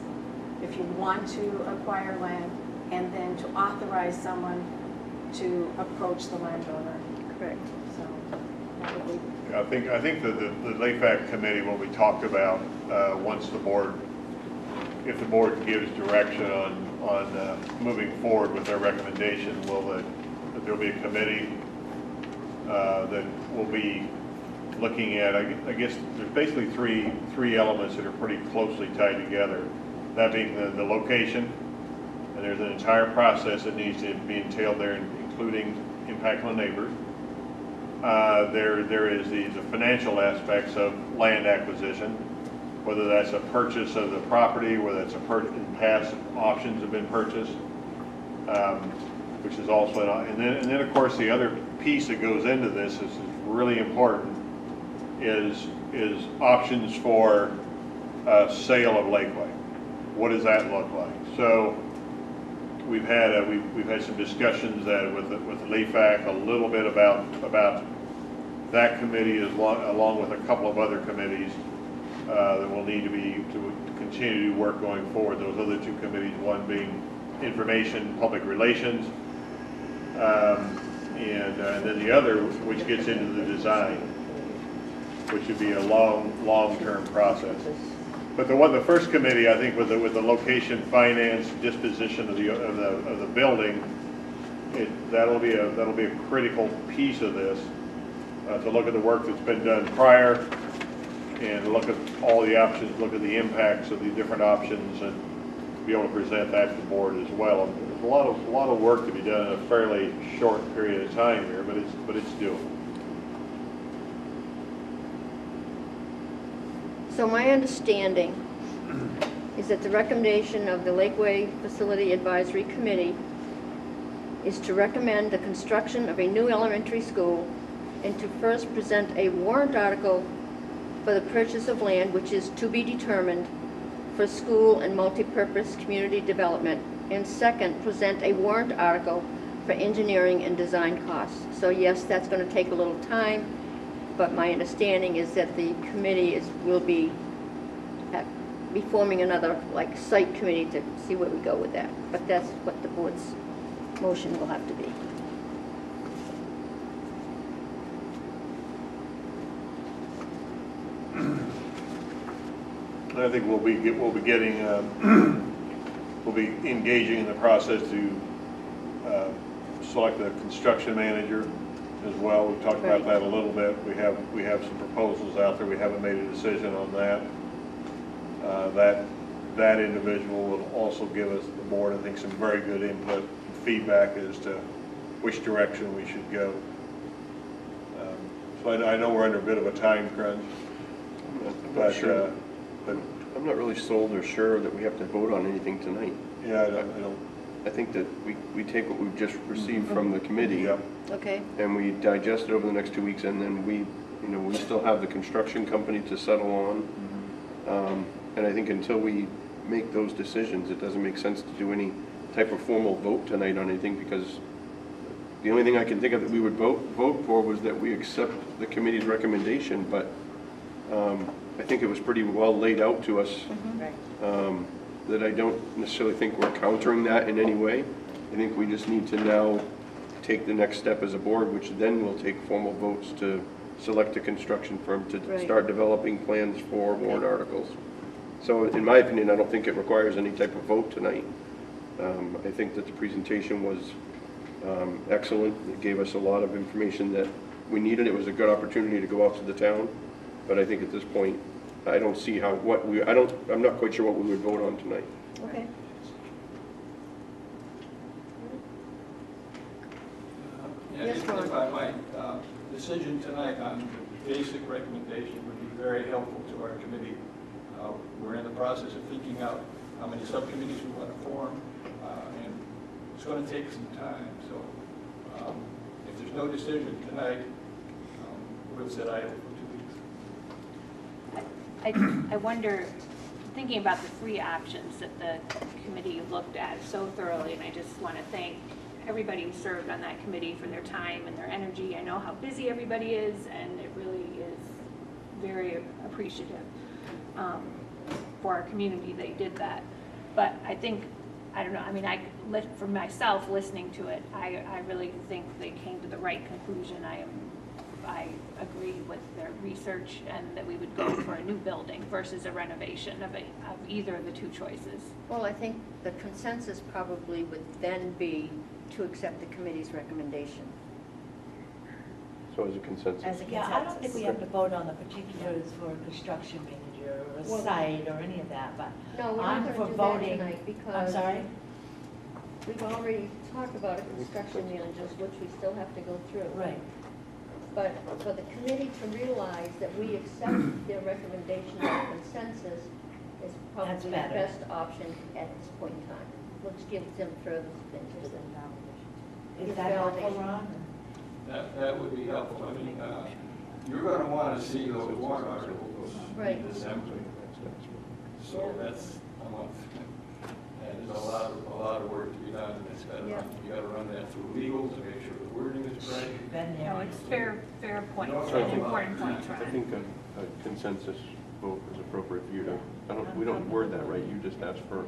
if you want to acquire land, and then to authorize someone to approach the landowner.
Correct.
So that would be.
I think the LAFAC committee, what we talked about, once the board, if the board gives direction on moving forward with their recommendation, that there'll be a committee that will be looking at, I guess there's basically three elements that are pretty closely tied together. That being the location, and there's an entire process that needs to be entailed there, including impact on neighbors. There is the financial aspects of land acquisition, whether that's a purchase of the property, whether it's past options have been purchased, which is also, and then of course the other piece that goes into this is really important, is options for sale of Lakeway. What does that look like? So we've had some discussions with the LAFAC a little bit about that committee, along with a couple of other committees that will need to continue to work going forward. Those other two committees, one being information, public relations, and then the other, which gets into the design, which would be a long-term process. But the first committee, I think, with the location, finance, disposition of the building, that'll be a critical piece of this, to look at the work that's been done prior, and look at all the options, look at the impacts of the different options, and be able to present that to the board as well. There's a lot of work to be done in a fairly short period of time here, but it's doable.
So my understanding is that the recommendation of the Lakeway Facility Advisory Committee is to recommend the construction of a new elementary school and to first present a warrant article for the purchase of land, which is to be determined, for school and multipurpose community development, and second, present a warrant article for engineering and design costs. So yes, that's going to take a little time, but my understanding is that the committee will be forming another site committee to see where we go with that. But that's what the board's motion will have to be.
I think we'll be getting, we'll be engaging in the process to select a construction manager as well. We've talked about that a little bit. We have some proposals out there. We haven't made a decision on that. That individual will also give us, the board, I think, some very good input and feedback as to which direction we should go. So I know we're under a bit of a time crunch, but
I'm not really sold or sure that we have to vote on anything tonight.
yeah, I don't.
I think that we take what we've just received from the committee.
Yep.
Okay,
And we digest it over the next 2 weeks, and then we still have the construction company to settle on. And I think until we make those decisions, it doesn't make sense to do any type of formal vote tonight on anything, because the only thing I can think of that we would vote for was that we accept the committee's recommendation, but I think it was pretty well laid out to us. That I don't necessarily think we're countering that in any way. I think we just need to now take the next step as a board, which then will take formal votes to select a construction firm to
Right.
start developing plans for warrant articles. So in my opinion, I don't think it requires any type of vote tonight. I think that the presentation was excellent. It gave us a lot of information that we needed. It was a good opportunity to go out to the town, but I think at this point, I don't see how, I'm not quite sure what we would vote on tonight.
okay. Yes,
If
Ron.
I might, decision tonight on the basic recommendation would be very helpful to our committee. We're in the process of thinking out how many subcommittees we want to form, and it's going to take some time. So if there's no decision tonight, we'll sit idle for 2 weeks.
I wonder, thinking about the three options that the committee looked at so thoroughly, and I just want to thank everybody who served on that committee for their time and their energy. I know how busy everybody is, and it really is very appreciative for our community they did that. But I think, I don't know, I mean, for myself, listening to it, I really think they came to the right conclusion. I agree with their research, and that we would go for a new building versus a renovation of either of the two choices.
Well, I think the consensus probably would then be to accept the committee's recommendation.
So as a consensus.
As a consensus. Yeah, I don't think we have to vote on the particulars for a construction manager or a site or any of that, but
No, we're
I'm
not
for
going to do that
voting.
tonight because
I'm sorry?
we've already talked about a construction managers, which we still have to go through.
Right.
But for the committee to realize that we accept their recommendation of consensus is probably
That's
the
better.
best option at this point in time, which gives them further interest.
Is that helpful, Ron?
That would be helpful. I mean, you're going to want to see those warrant articles
Right.
in December. So that's a month. And there's a lot of work to be done. And it's got to
Yeah.
you got to run that through legal to make sure the wording is right.
Been there.
No, it's fair point,
No,
an important point,
I
Ron.
think a consensus vote is appropriate for you to, we don't word that right, you just asked for.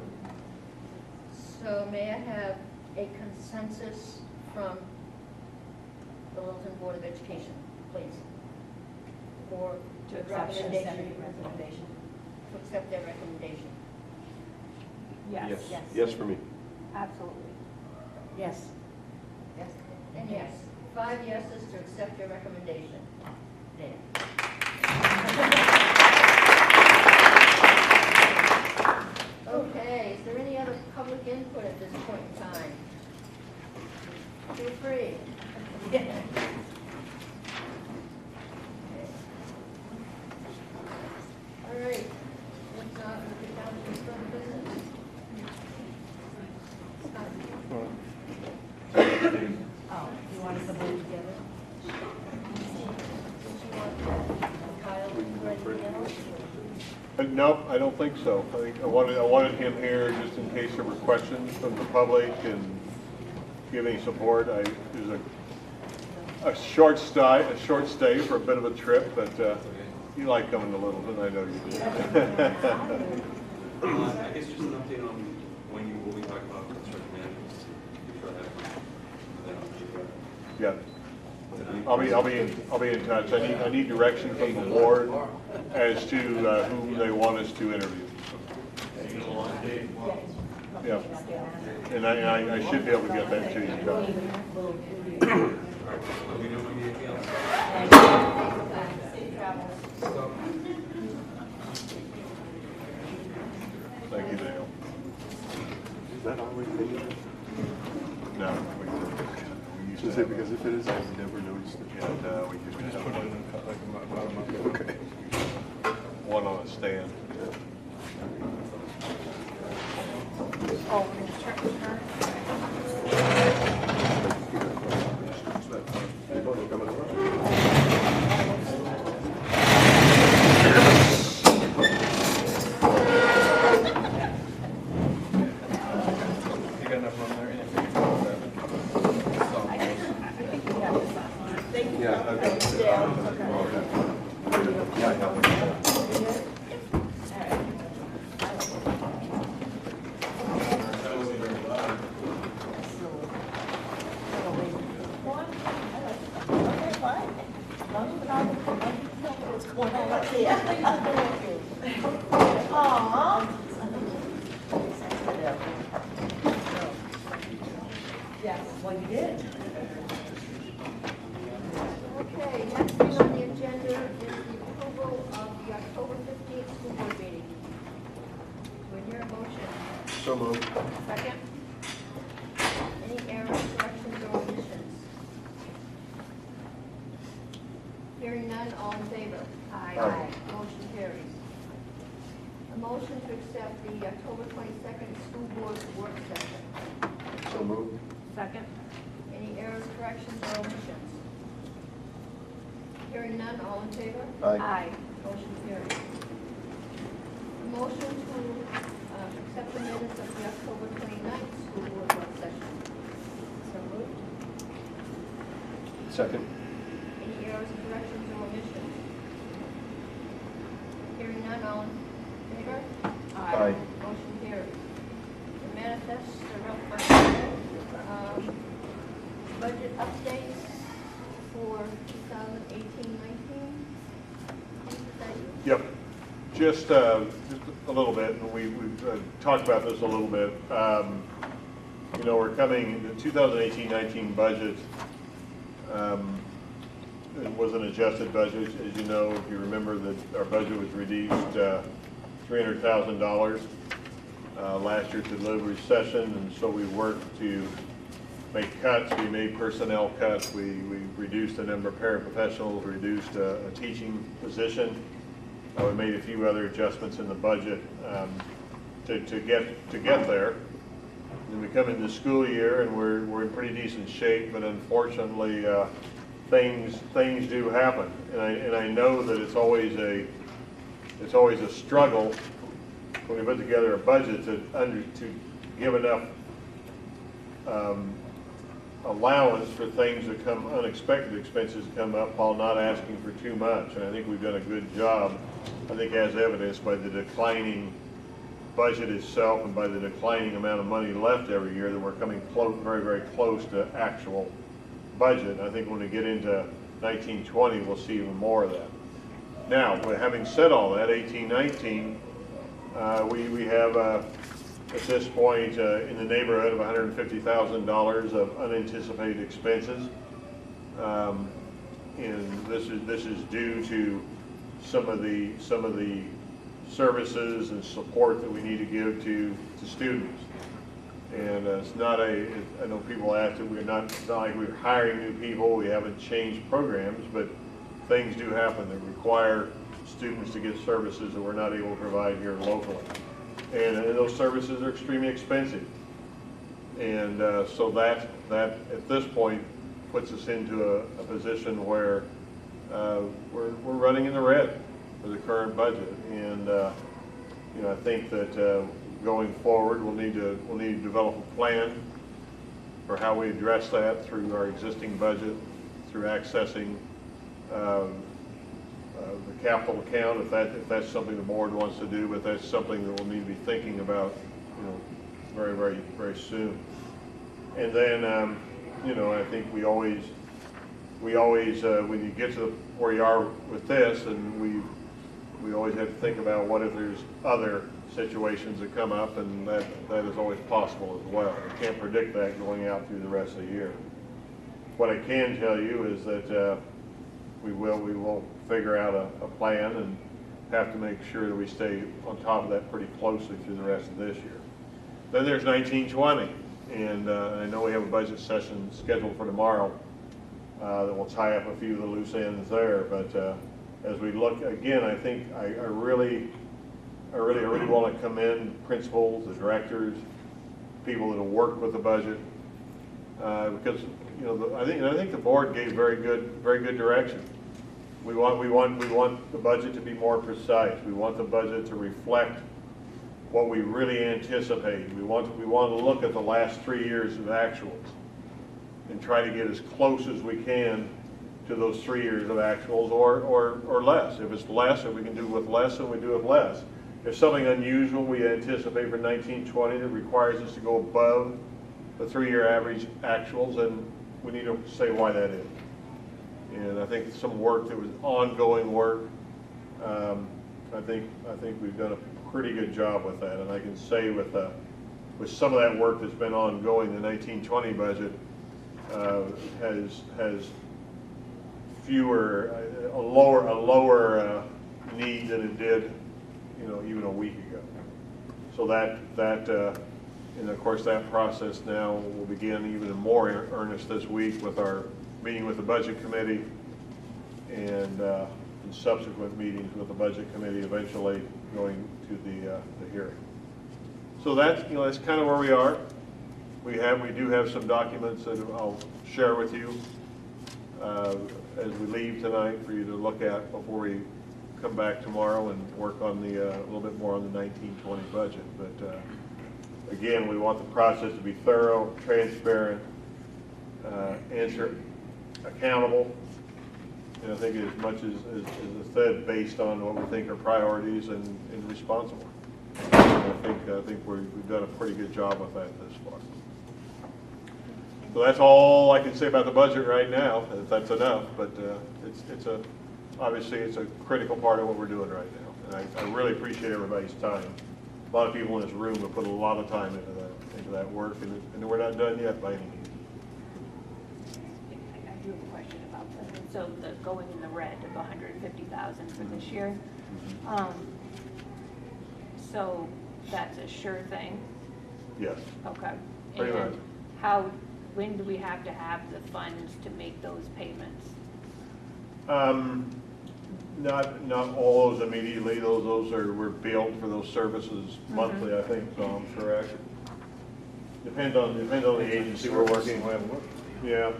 So may I have a consensus from the Littleton Board of Education, please? For
To accept the
recommendation, to accept their recommendation.
Yes,
Yes for me.
absolutely.
Yes.
Yes. And yes, 5 yeses to accept your recommendation.
There.
Okay, is there any other public input at this point in time? Feel free. Okay. All right, if not, we'll get down to some business.
Oh, you want us to vote together?
Kyle, anything else?
No, I don't think so. I think I wanted him here just in case there were questions from the public and give any support. It was a short stay for a bit of a trip, but you like coming to Littleton, I know you do.
I guess just an update on when you will be talking about construction management before that.
Yeah. I'll be in touch. I need direction from the board as to whom they want us to interview. Yeah, and I should be able to get that to you, John. Thank you, Dale.
Is that always there?
No, we used to have,
Because if it is, I've never noticed it.
yeah, no, we just put it in about a month ago.
Okay.
One on a stand.
Oh, we're gonna turn.
You got enough room there?
Well, you did.
Okay, next thing on the agenda is the approval of the October 15th school board meeting. Do I hear a motion?
So moved.
Second? Any errors, corrections, or omissions? Hearing none, all in favor?
Aye.
Motion carries. A motion to accept the October 22nd school board work session.
So moved.
Second.
Any errors, corrections, or omissions? Hearing none, all in favor?
Aye.
Motion carries. A motion to accept the minutes of the October 29th school board work session. So moved.
Second.
Any errors, corrections, or omissions? Hearing none, all in favor?
Aye.
Motion carries. The manifests are up for budget updates for 2018-19. Is that you?
Yep, just a little bit, and we've talked about this a little bit. You know, we're coming, the 2018-19 budget it was an adjusted budget. As you know, if you remember that our budget was reduced $300,000 last year through the Liberty recession, and so we worked to make cuts. We made personnel cuts. We reduced the number of paraprofessionals, reduced a teaching position. We made a few other adjustments in the budget to get there. And we come into the school year and we're in pretty decent shape, but unfortunately things do happen. And I know that it's always a struggle when we put together a budget to give enough allowance for things that come, unexpected expenses come up, while not asking for too much. And I think we've done a good job, I think as evidenced by the declining budget itself and by the declining amount of money left every year, that we're coming close, very, very close to actual budget. I think when we get into 1920, we'll see even more of that. Now, having said all that, 18-19, we have at this point in the neighborhood of $150,000 of unanticipated expenses, and this is due to some of the services and support that we need to give to students. And it's not I know people ask that it's not like we're hiring new people, we haven't changed programs, but things do happen that require students to get services that we're not able to provide here locally. And those services are extremely expensive. And so that at this point puts us into a position where we're running in the red for the current budget. And you know, I think that going forward, we'll need to develop a plan for how we address that through our existing budget, through accessing the capital account, if that's something the board wants to do, but that's something that we'll need to be thinking about, you know, very, very, very soon. And then, you know, I think we always we always, when you get to where you are with this, and we always have to think about what if there's other situations that come up, and that is always possible as well. We can't predict that going out through the rest of the year. What I can tell you is that we will figure out a plan and have to make sure that we stay on top of that pretty closely through the rest of this year. Then there's 1920, and I know we have a budget session scheduled for tomorrow that will tie up a few of the loose ends there. But as we look again, I think I really want to commend principals, the directors, people that have worked with the budget, because I think the board gave very good direction. We want the budget to be more precise. We want the budget to reflect what we really anticipate. We want to look at the last 3 years of actuals and try to get as close as we can to those 3 years of actuals, or less. If it's less, if we can do with less, then we do with less. If something unusual we anticipate for 1920 that requires us to go above the 3-year average actuals, then we need to say why that is. And I think some work that was ongoing work, I think we've done a pretty good job with that. And I can say with some of that work that's been ongoing, the 1920 budget has a lower need than it did, even a week ago. So and of course that process now will begin even in more earnest this week with our meeting with the budget committee and subsequent meetings with the budget committee, eventually going to the hearing. So that's kind of where we are. We do have some documents that I'll share with you as we leave tonight for you to look at before we come back tomorrow and work on a little bit more on the 1920 budget. But again, we want the process to be thorough, transparent, accountable, and I think as much as I said, based on what we think are priorities and responsible. I think we've done a pretty good job with that this far. So that's all I can say about the budget right now, if that's enough, but obviously it's a critical part of what we're doing right now, and I really appreciate everybody's time. A lot of people in this room have put a lot of time into that work, and we're not done yet by any means.
I do have a question about that. So the going in the red of 150,000 for this year. So that's a sure thing?
Yes.
Okay.
Pretty much.
When do we have to have the funds to make those payments?
Not all those immediately. Those were billed for those services monthly, I think, so I'm correct. Depends on the agency we're working with. Yeah.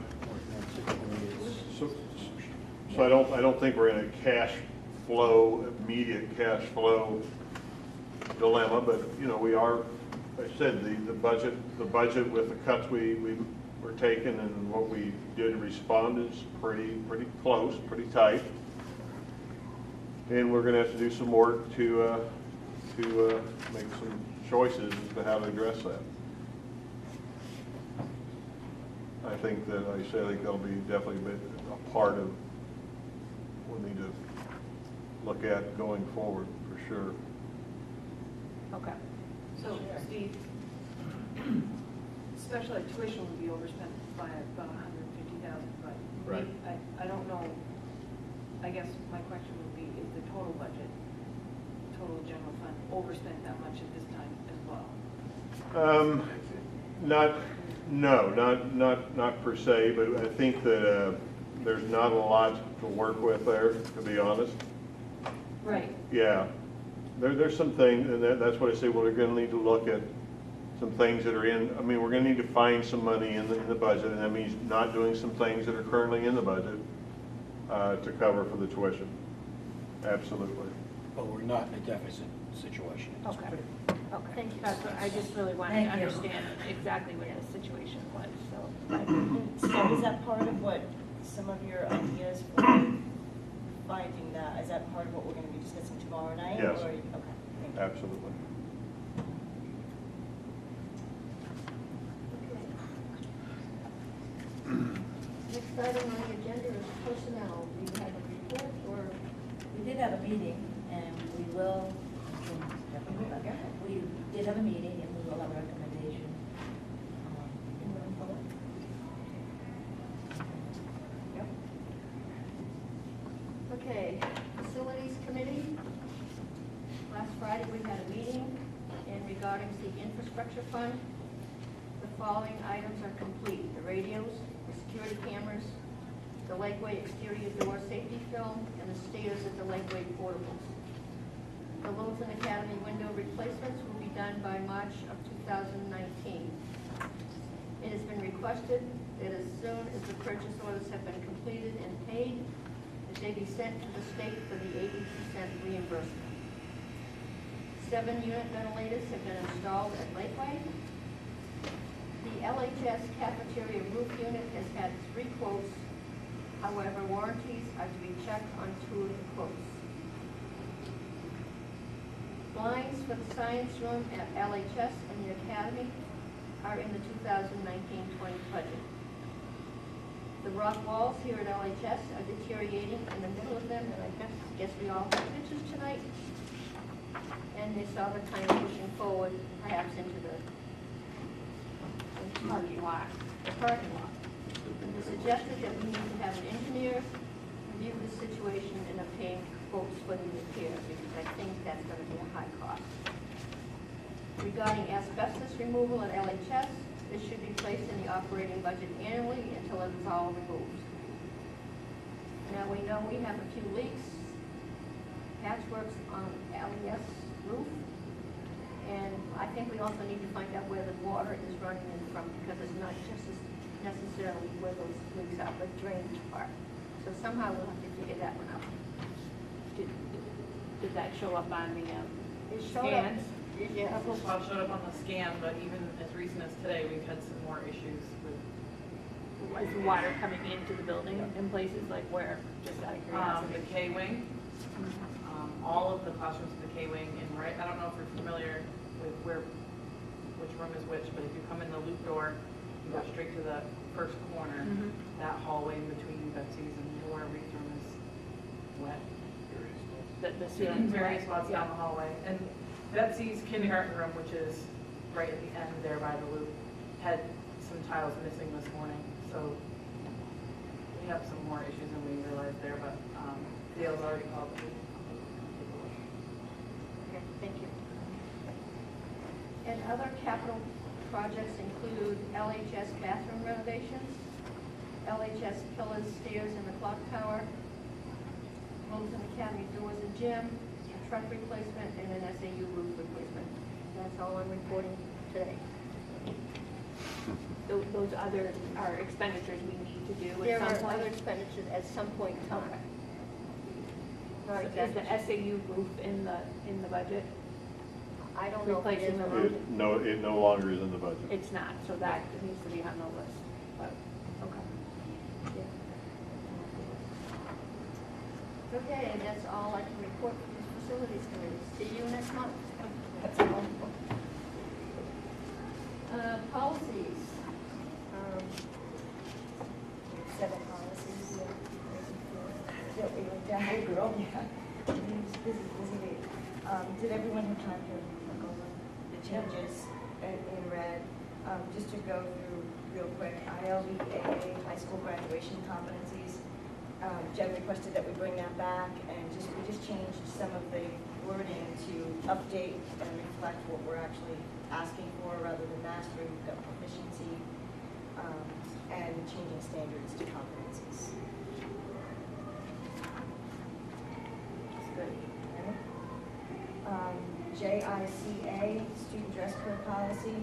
So I don't think we're in a immediate cash flow dilemma, but we are. Like I said, the budget with the cuts we were taking and what we did respond is pretty close, pretty tight, and we're going to have to do some work to make some choices as to how to address that. I think that, like I said, I think that'll be definitely a part of what we need to look at going forward for sure.
Okay.
So, Steve, special ed tuition would be overspent by about 150,000, but
Right.
I don't know, I guess my question would be, is the total budget, total general fund, overspent that much at this time as well? Not per se, but I think that there's not a lot to work with there, to be honest. Right.
Yeah. There's some things, and that's what I say, well, we're going to need to look at some things that are we're going to need to find some money in the budget, and that means not doing some things that are currently in the budget to cover for the tuition. Absolutely.
But we're not in a deficit situation.
Okay. Okay. Thank you. That's what I just really wanted to understand exactly what the situation was, so.
So is that part of what some of your ideas for finding that, is that part of what we're going to be discussing tomorrow night?
Yes.
Okay. Thank you.
Absolutely.
Next item on the agenda is personnel. Do you have a report or?
We did have a meeting, and we will, we did have a meeting, and we will have a recommendation.
Yep. Okay, Facilities Committee. Last Friday, we had a meeting, and regarding the infrastructure fund, the following items are complete: the radios, the security cameras, the Lakeway exterior door safety film, and the stairs at the Lakeway portables. The Littleton Academy window replacements will be done by March of 2019. It has been requested that as soon as the purchase orders have been completed and paid, that they be sent to the state for the 80% reimbursement. 7 unit ventilators have been installed at Lakeway. The LHS cafeteria roof unit has had 3 quotes. However, warranties are to be checked on 2 of the quotes. Blinds for the science room at LHS and the Academy are in the 2019-20 budget. The rock walls here at LHS are deteriorating in the middle of them, and I guess we all have pictures tonight. And they saw the time pushing forward, perhaps into the
Parking lot.
the parking lot. It is suggested that we need to have an engineer review the situation and obtain quotes for the repair, because I think that's going to be a high cost. Regarding asbestos removal at LHS, this should be placed in the operating budget annually until it is all removed. Now, we know we have a few leaks, patchworks on LES roof, and I think we also need to find out where the water is running in from, because it's not just necessarily where those leaks are, but drainage part. So somehow we'll have to figure that one out.
Did that show up on the
It showed up.
scans?
Yeah.
Well, it showed up on the scan, but even as recent as today, we've had some more issues with
Is the water coming into the building in places like where, just out of curiosity?
the K-wing. All of the classrooms in the K-wing, and right, I don't know if you're familiar with which room is which, but if you come in the loop door, you go straight to the first corner. That hallway in between Betsy's and Laura Reed's room is wet.
The ceiling's
Various
wet?
spots down the hallway. And Betsy's kindergarten room, which is right at the end there by the loop, had some tiles missing this morning. So we have some more issues than we realized there, but Dale's already called.
Okay, thank you. And other capital projects include LHS bathroom renovations, LHS pillars, stairs in the clock tower, Littleton Academy doors and gym, a truck replacement, and an SAU roof replacement. That's all I'm reporting today.
Those other are expenditures we need to do
There
at
are
some point?
other expenditures at some point in time.
Okay.
Not
So is
exactly.
the SAU roof in the budget?
I don't know if it is
replacing
or
the
not.
roof?
It no longer is in the budget.
It's not, so that needs to be on the list, but, okay.
Okay, and that's all I can report for this facilities committee. See you next month. That's all. Policies.
7 policies. That we looked at. Hey, girl. Yeah. Busy week. Did everyone have time to look over the changes in red? Just to go through real quick, ILBAA, high school graduation competencies. Jen requested that we bring that back, and we just changed some of the wording to update and reflect what we're actually asking for rather than mastery. We've got proficiency and changing standards to competencies.
That's good.
JICA, student dress code policy.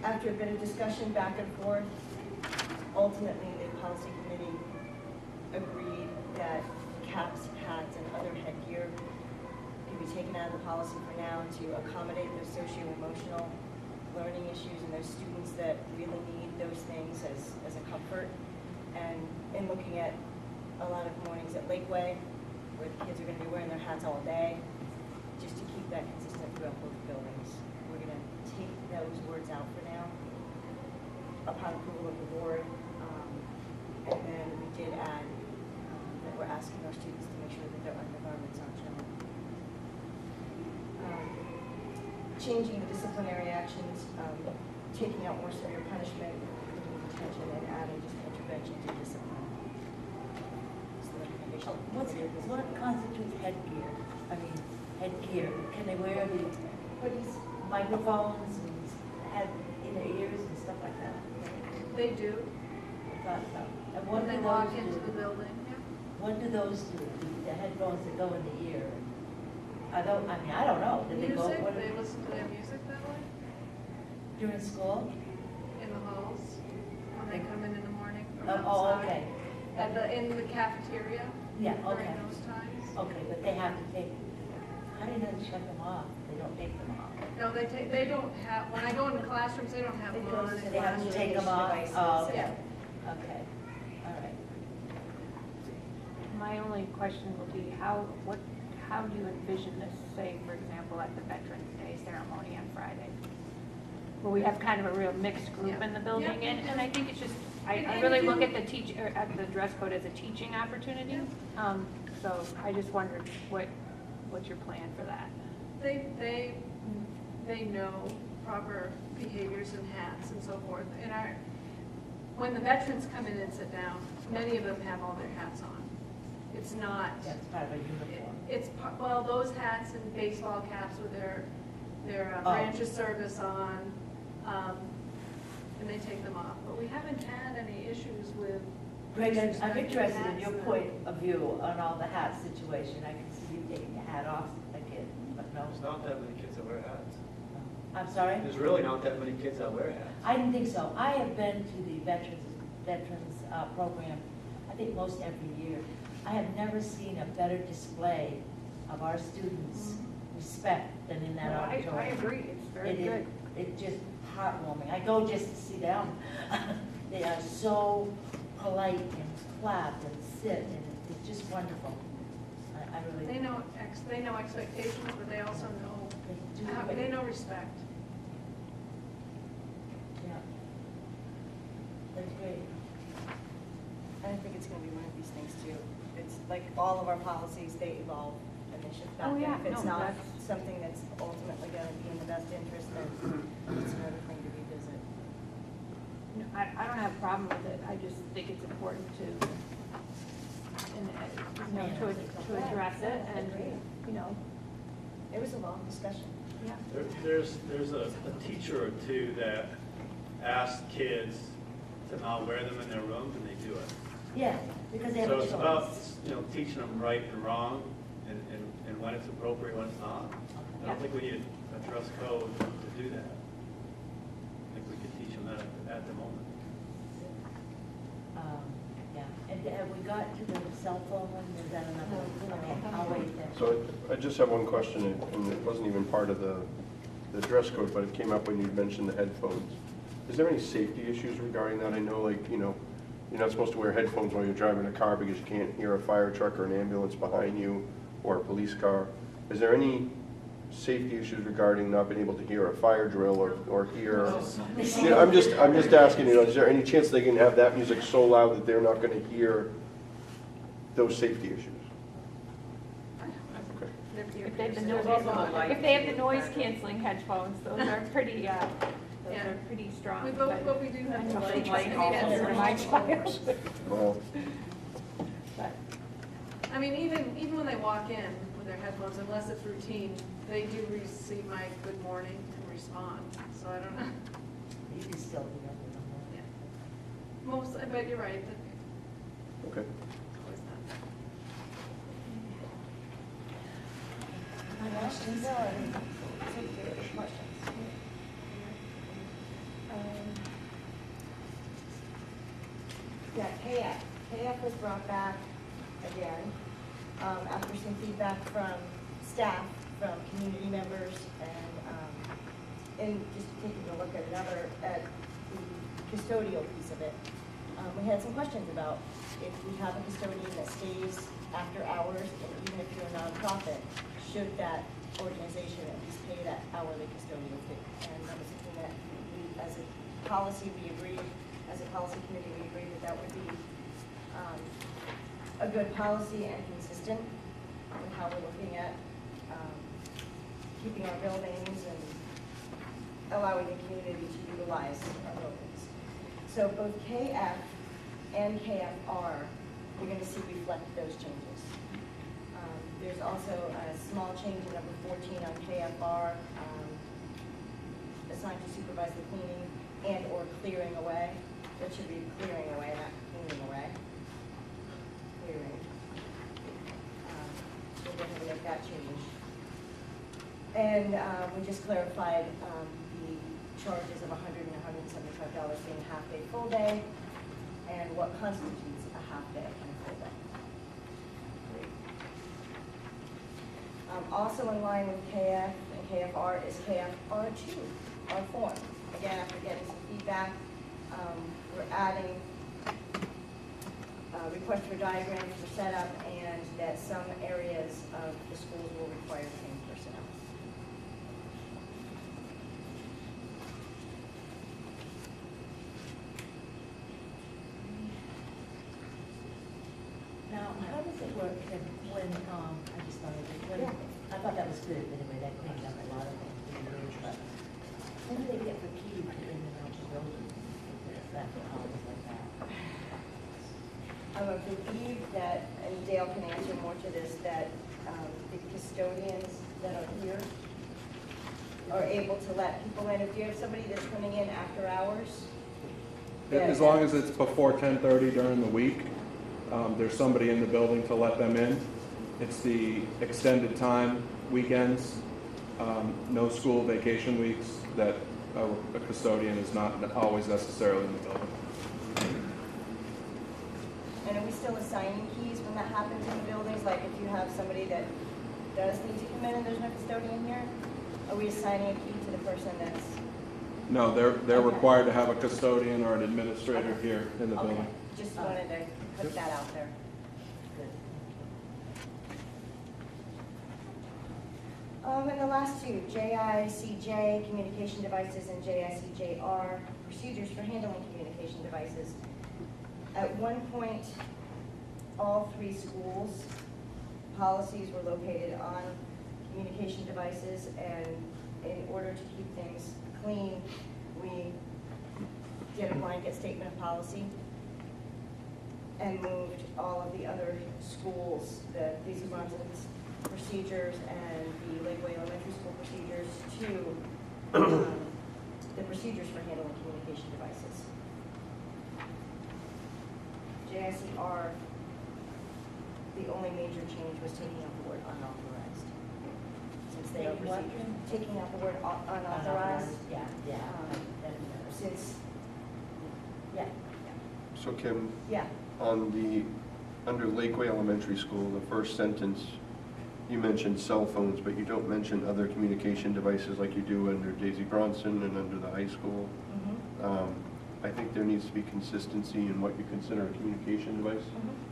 After a bit of discussion back and forth, ultimately the policy committee agreed that caps, hats, and other headgear can be taken out of the policy for now to accommodate those socio-emotional learning issues and those students that really need those things as a comfort. And in looking at a lot of mornings at Lakeway, where the kids are going to be wearing their hats all day, just to keep that consistent throughout both buildings. We're going to take those words out for now. Upon approval of the board, changing the disciplinary actions, taking out more severe punishment, including detention, and adding just intervention to discipline. It's the recommendation.
What constitutes headgear? I mean, headgear, can they wear the microphones and have in their ears and stuff like that?
They do,
I thought so. And what
when
do
they walk
those
into
do?
the building.
What do those do? The headphones that go in the ear? I don't know. Do they go,
Music,
what
they listen to their music that way,
during school?
in the halls, when they come in the morning from
Oh,
outside.
okay.
In the cafeteria,
Yeah,
during
okay.
those times.
Okay, but they have to take, how do you know to shut them off? They don't take them off.
No, they don't have, when I go into classrooms, they don't have them on. in
They have to
classrooms.
take them off?
devices,
Oh, okay.
yeah.
Okay, all right.
My only question would be, how do you envision this, say, for example, at the Veterans Day ceremony on Friday? Where we have kind of a real mixed group in the building,
Yeah.
and I think it's just, I
And
really
if you-
look at at the dress code as a teaching opportunity. So I just wondered, what's your plan for that?
They know proper behaviors and hats and so forth. And when the veterans come in and sit down, many of them have all their hats on. It's not,
That's part of a uniform.
well, those hats and baseball caps with their
Oh.
branch of service on, and they take them off. But we haven't had any issues with.
Greg, I'm
disrespecting
interested in
hats
your
and-
point of view on all the hat situation. I can see you taking your hat off a kid, but no.
There's not that many kids that wear hats.
I'm sorry?
There's really not that many kids that wear hats.
I didn't think so. I have been to the veterans program, I think most every year. I have never seen a better display of our students' respect than in that auditorium.
I agree, it's very
It is-
good.
It's just heartwarming. I go just to see them. They are so polite and clap and sit, and it's just wonderful. I really.
They know expectations, but they also know,
They do.
they know respect.
Yeah. That's great.
I think it's gonna be one of these things too. It's like all of our policies, they evolve and they shift back.
Oh, yeah,
And if it's
no,
not
that's-
something that's ultimately gonna be in the best interest, then it's another thing to revisit.
No, I don't have a problem with it, I just think it's important to, to address it, and, you know,
It was a long discussion.
yeah.
There's a teacher or two that ask kids to not wear them in their rooms, and they do it.
Yeah, because they have
So
a
it's about,
choice.
teaching them right and wrong, and when it's appropriate, when it's not. I don't think we need a dress code to do that. I think we could teach them that at the moment.
Yeah, and have we got to the cell phone one? Is that another? Okay, I'll wait then.
So I just have one question, and it wasn't even part of the dress code, but it came up when you mentioned the headphones. Is there any safety issues regarding that? I know, you're not supposed to wear headphones while you're driving a car because you can't hear a fire truck or an ambulance behind you or a police car. Is there any safety issues regarding not being able to hear a fire drill or hear? Yeah, I'm just asking, is there any chance they can have that music so loud that they're not going to hear those safety issues? Okay.
If they have the noise canceling headphones, those are pretty, pretty strong.
But we do have
I
to
know
like.
they like all for my child.
Well,
But,
I mean, even when they walk in with their headphones, unless it's routine, they do receive my good morning and respond, so I don't know.
You can still hear them.
Most, but you're right,
okay.
always not.
Questions? Yeah, KF. KF was brought back again, after some feedback from staff, from community members, and just taking a look at the custodial piece of it. We had some questions about if we have a custodian that stays after hours, and even if you're a nonprofit, should that organization at least pay that hourly custodial fee? And that was something that we, as a policy, we agreed, as a policy committee, we agreed that would be a good policy and consistent with how we're looking at keeping our buildings and allowing the community to utilize our buildings. So both KF and KFR, you're going to see reflect those changes. There's also a small change in number 14 on KFR, assigned to supervise the cleaning and or clearing away. That should be clearing away, not cleaning away. Clearing. So we're going to make that change. And we just clarified the charges of $100 and $175 being a half day, full day, and what constitutes a half day and a full day. Also in line with KF and KFR is KFR2, our form. Again, after getting some feedback, we're adding request for diagrams for setup, and that some areas of the schools will require trained personnel.
Now, how does it work when, I just thought of it, when, I thought that was good, anyway, that cleaned up a lot of things, but when do they get the key to in and out the building? Is that always like that?
I would believe that, and Dale can answer more to this, that the custodians that are here are able to let people in. If you have somebody that's coming in after hours.
As long as it's before 10:30 during the week, there's somebody in the building to let them in. It's the extended time, weekends, no school vacation weeks, that a custodian is not always necessarily in the building.
And are we still assigning keys when that happens in the buildings? Like if you have somebody that does need to come in and there's no custodian here, are we assigning a key to the person that's?
No, they're
Okay.
required to have a custodian or an administrator here in the
Okay,
building.
just wanted to put that out there. And the last two, JICJ, communication devices, and JICJR, procedures for handling communication devices. At one point, all three schools' policies were located on communication devices, and in order to keep things clean, we did a blanket statement of policy and moved all of the other schools, the Daisy Bronson's procedures and the Lakeway Elementary School procedures to the procedures for handling communication devices. JICR, the only major change was taking out the word unauthorized. Since they are taking out the word unauthorized.
Yeah, yeah.
Since, yeah.
So Kim,
Yeah.
under Lakeway Elementary School, the first sentence, you mentioned cell phones, but you don't mention other communication devices like you do under Daisy Bronson and under the high school. I think there needs to be consistency in what you consider a communication device.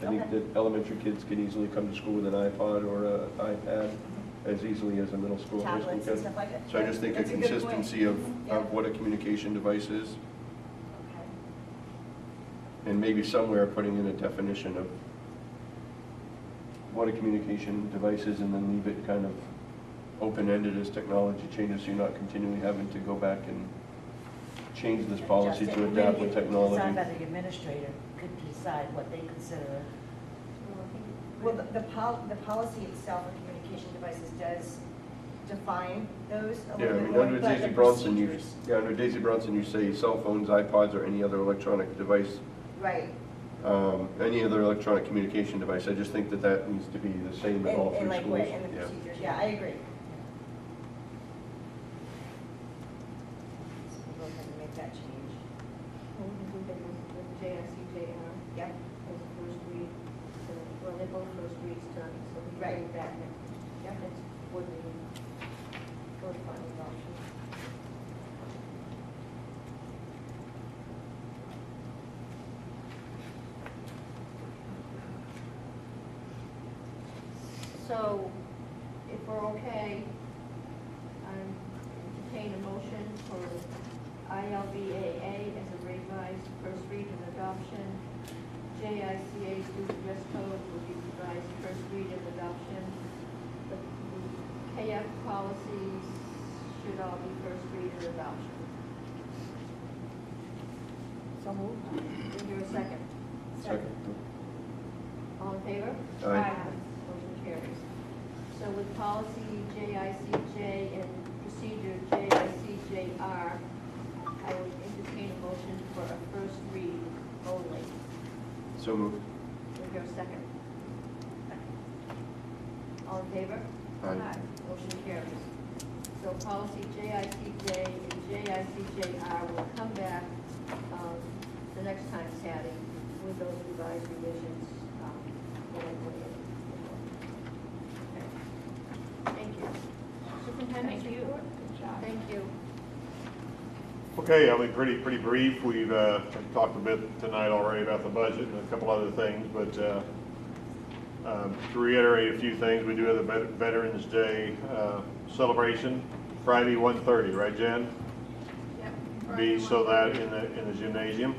I think that elementary kids can easily come to school with an iPod or an iPad as easily as a middle school or high school
Tablets
kid.
and stuff like that.
So I just think a
That's a good point.
consistency of what a communication device is,
Okay.
and maybe somewhere putting in a definition of what a communication device is, and then leave it kind of open-ended as technology changes, so you're not continually having to go back and change this policy to adapt with technology.
Designed by the administrator could decide what they consider.
Well, the policy itself on communication devices does define those a
Yeah,
little
I
bit
mean,
more,
under
but
Daisy
the
Bronson,
procedures.
under Daisy Bronson, you say cell phones, iPods, or any other electronic device,
Right.
any other electronic communication device. I just think that that needs to be the same in all
In
three
like
schools.
way, in the
Yeah.
procedures, yeah, I agree. So we'll go ahead and make that change.
With JICJR.
Yep.
As a first read, well, they're both first reads done, so we
Right.
can bring that next, next board meeting for final adoption. So, if we're okay, entertain a motion for ILBAA as a revised first read and adoption. JICA student dress code will be revised first read and adoption. The KF policies should all be first read and adoption.
So moved.
Is there a second?
Second.
All in favor?
Aye.
Motion carries. So with policy JICJ and procedure JICJR, I would entertain a motion for a first read only.
So moved.
Is there a second? All in favor?
Aye.
Motion carries. So policy JICJ and JICJR will come back the next time, Patty, with those revised revisions. Okay. Thank you. Superintendent's
Thank you.
report? Thank you.
Okay, I'll be pretty brief. We've talked a bit tonight already about the budget and a couple other things, but to reiterate a few things, we do have the Veterans Day celebration Friday 1:30, right, Jen?
Yep.
Be so that in the gymnasium.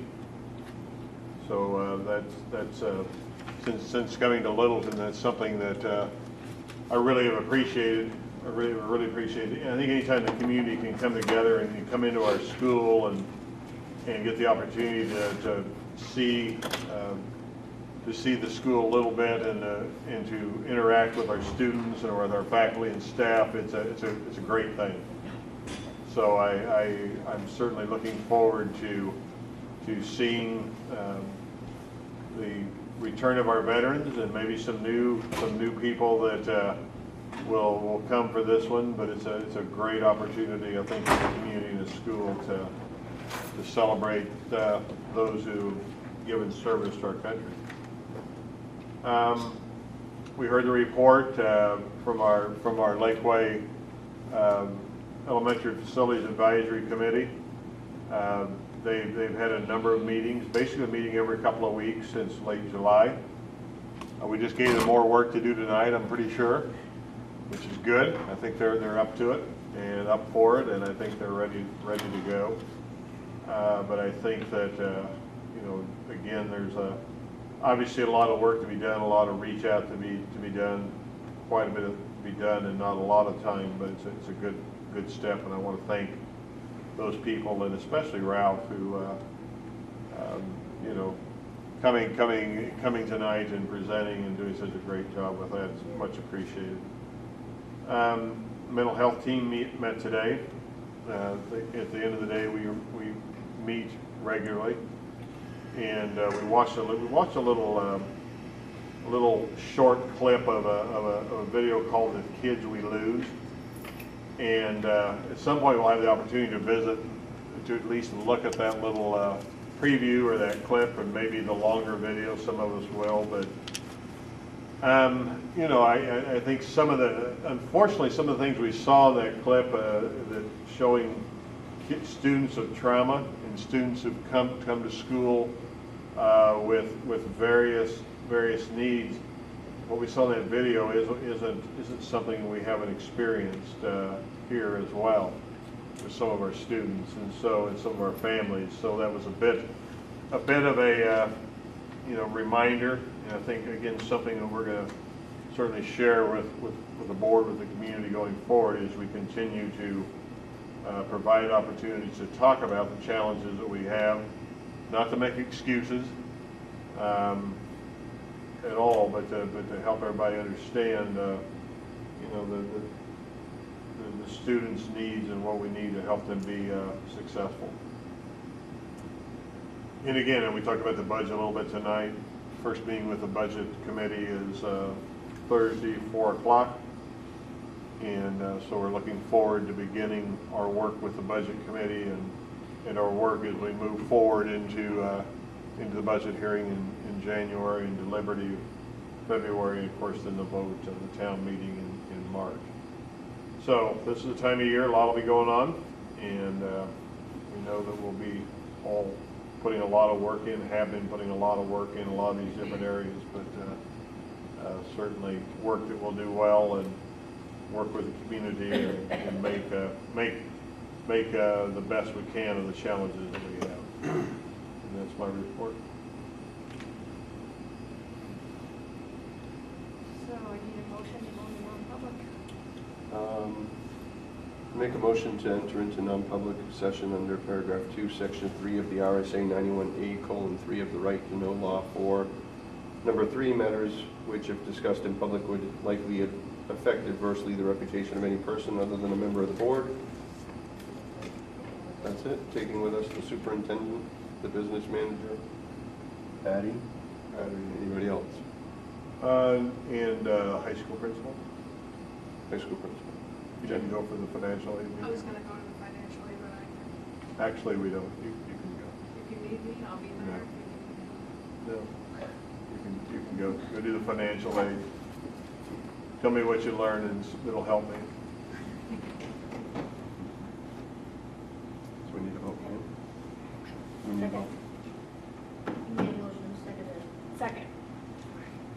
So that's since coming to Littleton, that's something that I really have appreciated. I really appreciate it. And I think anytime the community can come together and you come into our school and get the opportunity to see the school a little bit and to interact with our students and with our faculty and staff, it's a great thing. So I'm certainly looking forward to seeing the return of our veterans and maybe some new people that will come for this one. But it's a great opportunity, I think, for the community and the school to celebrate those who've given service to our country. We heard the report from our Lakeway Elementary Facilities Advisory Committee. They've had a number of meetings, basically a meeting every couple of weeks since late July. We just gave them more work to do tonight, I'm pretty sure, which is good. I think they're up to it and up for it, and I think they're ready to go. But I think that again, there's obviously a lot of work to be done, a lot of reach out to be done, quite a bit to be done, and not a lot of time. But it's a good step, and I want to thank those people, and especially Ralph, who coming tonight and presenting and doing such a great job with that. It's much appreciated. Mental health team met today. At the end of the day, we meet regularly, and we watched a little short clip of a video called "The Kids We Lose." And at some point we'll have the opportunity to visit, to at least look at that little preview or that clip, and maybe the longer video. Some of us will, but I think unfortunately some of the things we saw in that clip that showing students of trauma and students who've come to school with various needs. What we saw in that video isn't something we haven't experienced here as well with some of our students and some of our families. So that was a bit of a reminder, and I think again something that we're going to certainly share with the board, with the community going forward, as we continue to provide opportunities to talk about the challenges that we have, not to make excuses at all, but to help everybody understand, the students' needs and what we need to help them be successful. And again, we talked about the budget a little bit tonight. First meeting with the budget committee is Thursday, 4 o'clock. And so we're looking forward to beginning our work with the budget committee and our work as we move forward into the budget hearing in January and deliberative February, and of course then the vote of the town meeting in March. So this is the time of year, a lot will be going on, and we know that we'll be all putting a lot of work in, have been putting a lot of work in a lot of these different areas, but certainly work that we'll do well and work with the community and make the best we can of the challenges that we have. And that's my report.
So I need a motion to go into non-public.
make a motion to enter into non-public session under paragraph 2, section 3 of the RSA 91A:3 of the right to know law for number 3, matters which, if discussed in public, would likely affect adversely the reputation of any person other than a member of the board. That's it. Taking with us the superintendent, the business manager, Patty, anybody else?
And high school principal?
High school principal.
You didn't go for the financial aid
I was
meeting?
gonna go to the financial aid, but
Actually, we don't. You can go.
if you need me, I'll be there.
No. You can go do the financial aid. Tell me what you learned and it'll help me.
So we need to vote, right? We need to vote.
Made a motion, seconded.
Second.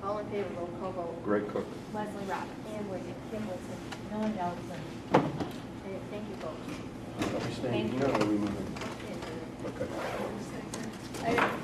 All in favor, roll call vote.
Greg Cook.
Leslie Roberts. Ann Wigan. Kim Wilson.
Noah Nelson.
Okay, thank you folks.
Are we staying
Thank
here or are we moving?
Okay.
Okay.
I didn't